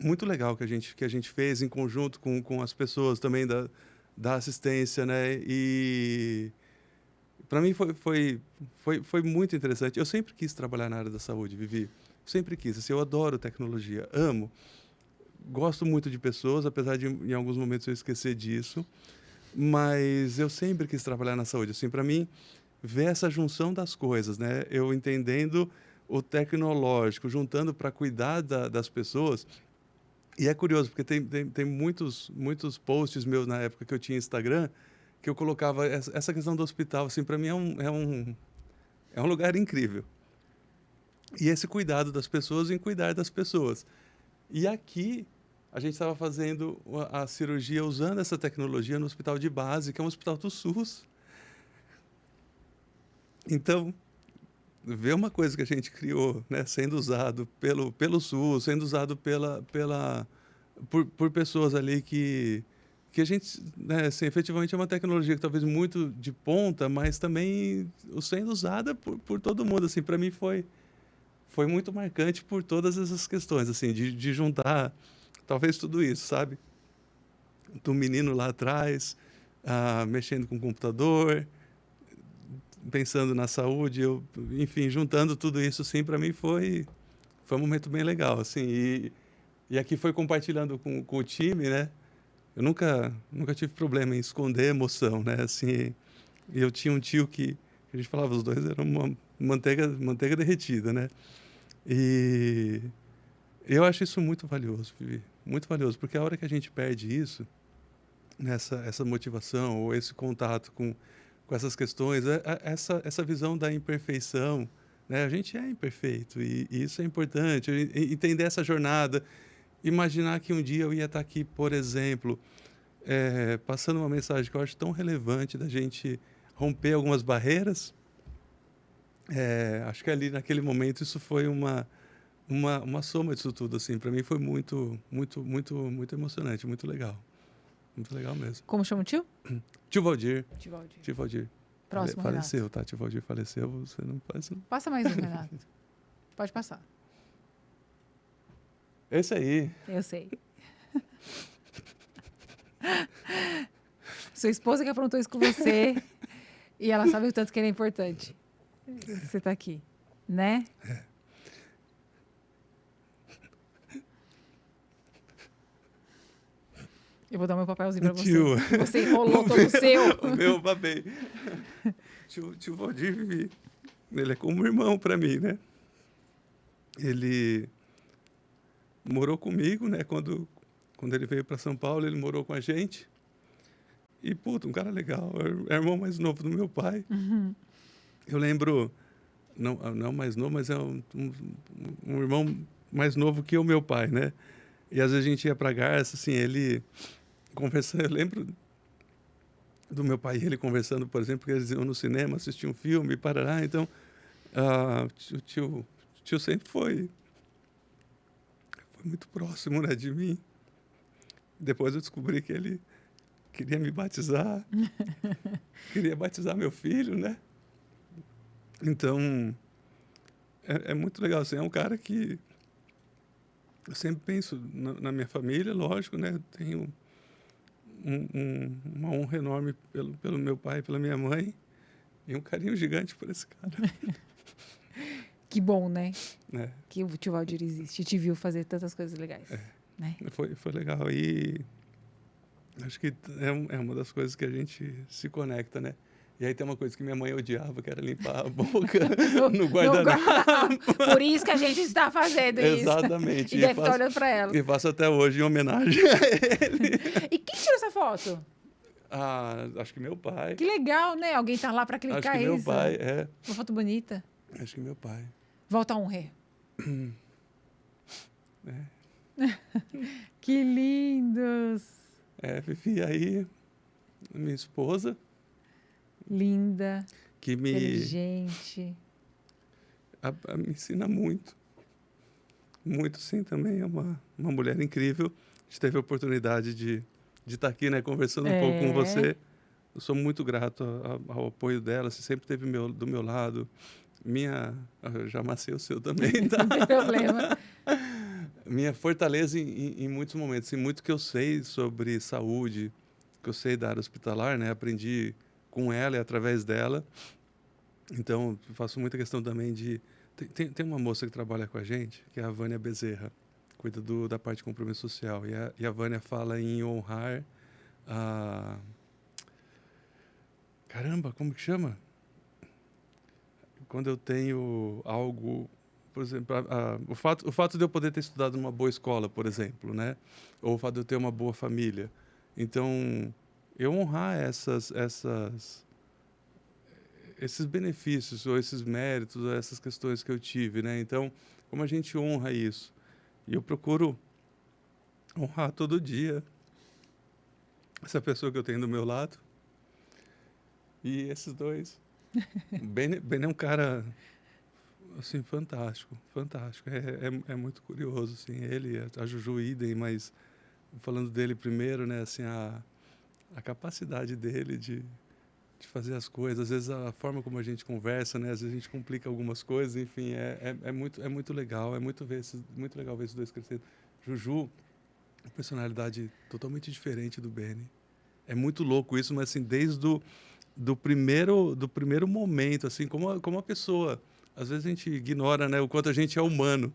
muito legal que a gente fez em conjunto com as pessoas também da assistência, né? E para mim foi muito interessante. Eu sempre quis trabalhar na área da saúde, Vivi. Sempre quis. Assim, eu adoro tecnologia, amo. Gosto muito de pessoas, apesar de em alguns momentos eu esquecer disso. Mas eu sempre quis trabalhar na saúde. Assim, para mim, ver essa junção das coisas, né? Eu entendendo o tecnológico, juntando para cuidar das pessoas. E é curioso, porque tem muitos posts meus na época que eu tinha Instagram, que eu colocava essa questão do hospital, assim, para mim é um lugar incrível. E esse cuidado das pessoas em cuidar das pessoas. E aqui, a gente estava fazendo a cirurgia usando essa tecnologia no hospital de base, que é um hospital do SUS. Então, ver uma coisa que a gente criou, né, sendo usado pelo SUS, sendo usado por pessoas ali que a gente, né, assim, efetivamente é uma tecnologia que talvez muito de ponta, mas também sendo usada por todo mundo, assim, para mim foi muito marcante por todas essas questões, assim, de juntar talvez tudo isso, sabe? Do menino lá atrás, mexendo com o computador, pensando na saúde, enfim, juntando tudo isso, assim, para mim foi um momento bem legal, assim, e aqui foi compartilhando com o time, né? Eu nunca tive problema em esconder emoção, né? Assim, e eu tinha um tio que a gente falava, os dois eram uma manteiga derretida, né? E eu acho isso muito valioso, Vivi, muito valioso, porque a hora que a gente perde isso, essa motivação ou esse contato com essas questões, essa visão da imperfeição, né? A gente é imperfeito e isso é importante, entender essa jornada, imaginar que um dia eu ia estar aqui, por exemplo, passando uma mensagem que eu acho tão relevante da gente romper algumas barreiras. Acho que ali naquele momento isso foi uma soma disso tudo, assim, para mim foi muito emocionante, muito legal mesmo. Como chama o tio? Tio Valdir. Tivaldi. Tio Valdir. Próximo, Faleceu, Renato. tá? Tio Valdir faleceu, você não parece. Passa mais um, Renato. Pode passar. Esse aí. Eu sei. Sua esposa que aprontou isso com você e ela sabe o tanto que ele é importante. Você tá aqui, né? Eu vou dar meu papelzinho pra você. Tio. Você enrolou todo o seu. O meu babei. Tio Valdir, Vivi, ele é como um irmão para mim, né? Ele morou comigo, né? Quando ele veio para São Paulo, ele morou com a gente. E, puta, um cara legal. É o irmão mais novo do meu pai. Uhum. Eu lembro, não mais novo, mas é um irmão mais novo que o meu pai, né? E às vezes a gente ia para Garça, assim, ele conversando. Eu lembro do meu pai e ele conversando, por exemplo, que eles iam no cinema, assistiam um filme, parará. Então, o tio sempre foi muito próximo, né, de mim. Depois eu descobri que ele queria me batizar, queria batizar meu filho, né? Então, é muito legal. Assim, é um cara que eu sempre penso na minha família, lógico, né? Tenho uma honra enorme pelo meu pai e pela minha mãe e um carinho gigante por esse cara. Que bom, né? É. Que o tio Valdir existe e te viu fazer tantas coisas legais. Né? Foi legal. E acho que é uma das coisas que a gente se conecta, né? E aí tem uma coisa que minha mãe odiava, que era limpar a boca no guardanapo. Por isso que a gente está fazendo isso. Exatamente. E deve estar olhando para ela. E faço até hoje em homenagem a ele. E quem tirou essa foto? Acho que meu pai. Que legal, né? Alguém tá lá para clicar isso. Acho que meu pai, Uma foto bonita. Acho que meu pai. Volta a um ré. Que lindos. Fifi, aí, minha esposa. Linda. Que inteligente. Me ensina muito. Muito, sim, também. É uma mulher incrível. A gente teve a oportunidade de estar aqui, né, conversando um pouco com você. Eu sou muito grato ao apoio dela. Você sempre esteve do meu lado. Eu já amassei o seu também, tá? Não tem problema. Minha fortaleza em muitos momentos. Em muito que eu sei sobre saúde, que eu sei da área hospitalar, né? Aprendi com ela e através dela. Então, eu faço muita questão também de... Tem uma moça que trabalha com a gente, que é a Vânia Bezerra, cuida da parte de compromisso social. E a Vânia fala em honrar a... Caramba, como que chama? Quando eu tenho algo por exemplo, o fato de eu poder ter estudado numa boa escola, por exemplo, né? Ou o fato de eu ter uma boa família. Então, eu honrar esses benefícios, ou esses méritos, ou essas questões que eu tive, né? Então, como a gente honra isso? E eu procuro honrar todo dia essa pessoa que eu tenho do meu lado. E esses dois. O Ben é um cara, assim, fantástico, fantástico. É muito curioso, assim, ele, a Juju idem, mas falando dele primeiro, né, assim, a capacidade dele de fazer as coisas, às vezes a forma como a gente conversa, né, às vezes a gente complica algumas coisas, enfim, é muito legal, muito legal ver esses dois crescendo. Juju, uma personalidade totalmente diferente do Benny. É muito louco isso, mas assim, desde do primeiro momento, assim, como a pessoa, às vezes a gente ignora, né, o quanto a gente é humano,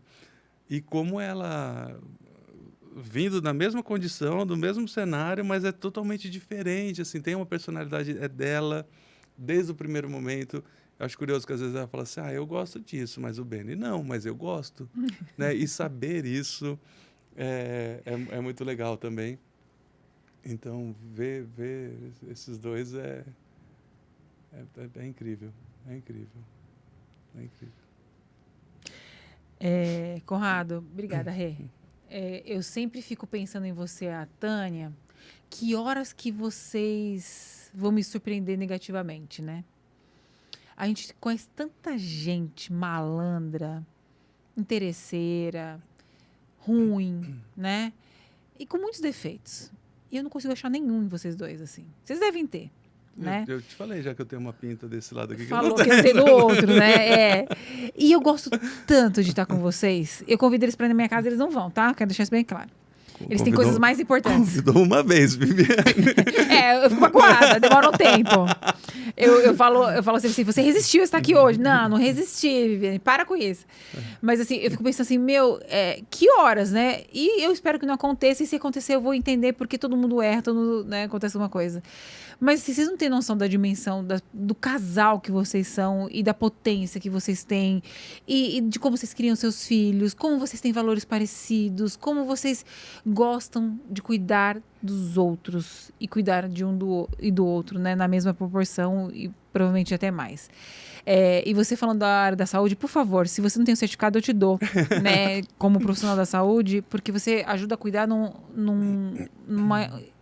e como ela, vindo da mesma condição, do mesmo cenário, mas é totalmente diferente, assim, tem uma personalidade dela, desde o primeiro momento. Eu acho curioso que às vezes ela fala assim, eu gosto disso, mas o Benny, não, mas eu gosto, né, e saber isso é muito legal também. Então, ver esses dois é incrível, é incrível, é incrível. Conrado, obrigada, Rê. Eu sempre fico pensando em você e a Tânia, que horas que vocês vão me surpreender negativamente, né? A gente conhece tanta gente malandra, interesseira, ruim, né? E com muitos defeitos. E eu não consigo achar nenhum em vocês dois, assim. Vocês devem ter, né? Eu te falei já que eu tenho uma pinta desse lado aqui. Falou que eu tenho do outro, né? E eu gosto tanto de estar com vocês. Eu convido eles para ir na minha casa, eles não vão, tá? Quero deixar isso bem claro. Eles têm coisas mais importantes. Convidou uma vez, Viviane. Eu fico magoada, demora um tempo. Eu falo assim, você resistiu a estar aqui hoje. Não resisti, Viviane, para com isso. Mas assim, eu fico pensando assim, que horas, né? E eu espero que não aconteça, e se acontecer eu vou entender porque todo mundo erra, todo mundo, né, acontece alguma coisa. Mas assim, vocês não têm noção da dimensão do casal que vocês são e da potência que vocês têm e de como vocês criam seus filhos, como vocês têm valores parecidos, como vocês gostam de cuidar dos outros e cuidar de um do outro, né, na mesma proporção e provavelmente até mais. E você falando da área da saúde, por favor, se você não tem o certificado, eu te dou, né, como profissional da saúde, porque você ajuda a cuidar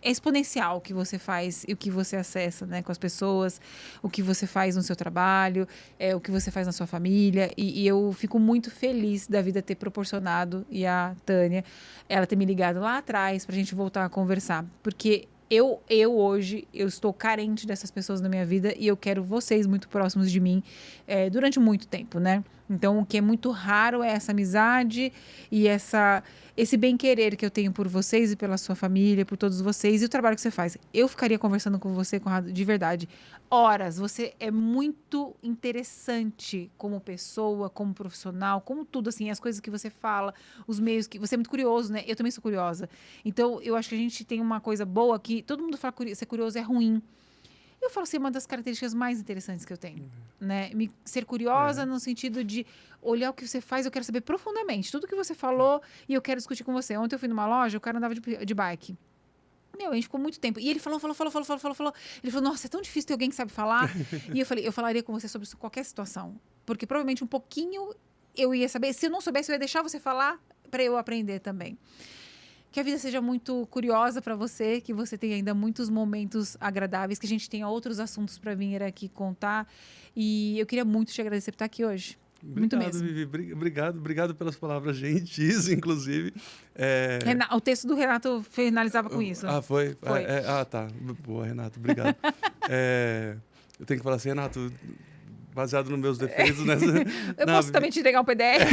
é exponencial o que você faz e o que você acessa, né, com as pessoas, o que você faz no seu trabalho, o que você faz na sua família, e eu fico muito feliz da vida ter proporcionado, e a Tânia, ela ter me ligado lá atrás pra gente voltar a conversar, porque eu hoje, eu estou carente dessas pessoas na minha vida e eu quero vocês muito próximos de mim durante muito tempo, né? Então, o que é muito raro é essa amizade e esse bem-querer que eu tenho por vocês e pela sua família, por todos vocês e o trabalho que você faz. Eu ficaria conversando com você, Conrado, de verdade, horas. Você é muito interessante como pessoa, como profissional, como tudo, assim, as coisas que você fala, os meios que... Você é muito curioso, né? Eu também sou curiosa. Então, eu acho que a gente tem uma coisa boa que todo mundo fala que ser curioso é ruim. Eu falo assim, uma das características mais interessantes que eu tenho, né? Ser curiosa no sentido de olhar o que você faz, eu quero saber profundamente tudo que você falou e eu quero discutir com você. Ontem eu fui numa loja, o cara andava de bike. A gente ficou muito tempo. E ele falou. Ele falou, nossa, é tão difícil ter alguém que sabe falar. E eu falei, eu falaria com você sobre qualquer situação. Porque provavelmente um pouquinho eu ia saber. Se eu não soubesse, eu ia deixar você falar para eu aprender também. Que a vida seja muito curiosa para você, que você tenha ainda muitos momentos agradáveis, que a gente tenha outros assuntos para vir aqui contar. E eu queria muito te agradecer por estar aqui hoje. Muito mesmo. Vivi, obrigado pelas palavras gentis, inclusive. O texto do Renato finalizava com isso. Foi? Foi. Tá. Boa, Renato, obrigado. Eu tenho que falar assim, Renato, baseado nos meus defeitos, né? Eu posso também te entregar um PDF?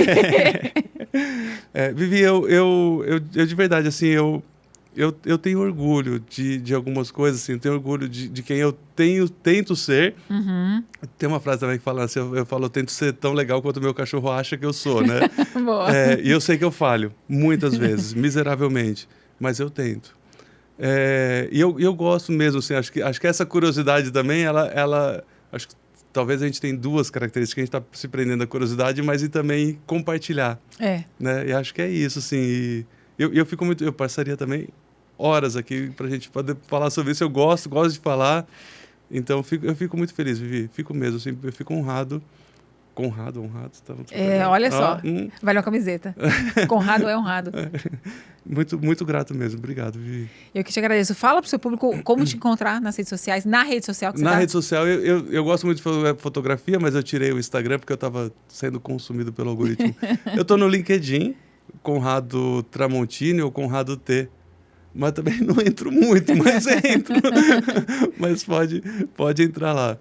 Vivi, eu de verdade, assim, eu tenho orgulho de algumas coisas, assim, eu tenho orgulho de quem eu tento ser. Uhum. Tem uma frase também que fala assim, eu falo, eu tento ser tão legal quanto o meu cachorro acha que eu sou, né? Boa. E eu sei que eu falho, muitas vezes, miseravelmente, mas eu tento. E eu gosto mesmo, assim, acho que essa curiosidade também, ela acho que talvez a gente tem duas características, a gente está se prendendo à curiosidade, mas e também compartilhar. Né? E acho que é isso, assim. E eu passaria também horas aqui para a gente poder falar sobre isso. Eu gosto de falar. Então, eu fico muito feliz, Vivi. Fico mesmo, assim, eu fico honrado. Honrado. Olha só, vale uma camiseta. Conrado é honrado. Muito, muito grato mesmo. Obrigado, Vivi. Eu que te agradeço. Fala pro seu público como te encontrar nas redes sociais. Na rede social que você Na rede social, eu gosto muito de fotografia, mas eu tirei o Instagram porque eu estava sendo consumido pelo algoritmo. Eu estou no LinkedIn, Conrado Tramontini ou Conrado T. Mas também não entro muito, mas entro. Mas pode entrar lá.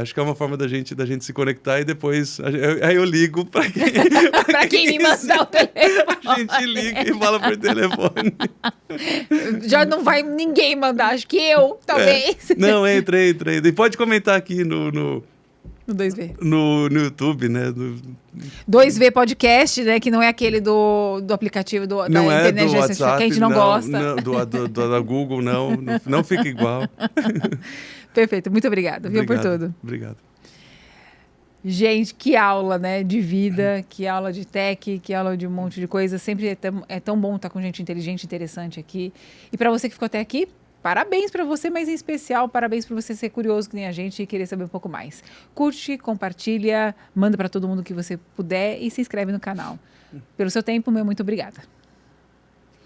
Acho que é uma forma da gente se conectar e depois aí eu ligo para quem me mandar o telefone. A gente liga e fala por telefone. Já não vai ninguém mandar, acho que eu, talvez. Não, entra. E pode comentar aqui no 2V. No YouTube, né? 2V Podcast, né? Que não é aquele do aplicativo da internet do WhatsApp, que a gente não gosta. Da Google, não fica igual. Perfeito, muito obrigada, viu, por tudo. Obrigado. Gente, que aula, né, de vida, que aula de tech, que aula de um monte de coisa. Sempre é tão bom estar com gente inteligente, interessante aqui. E para você que ficou até aqui, parabéns para você, mas em especial, parabéns por você ser curioso que nem a gente e querer saber um pouco mais. Curte, compartilha, manda para todo mundo que você puder e se inscreve no canal. Pelo seu tempo, muito obrigada.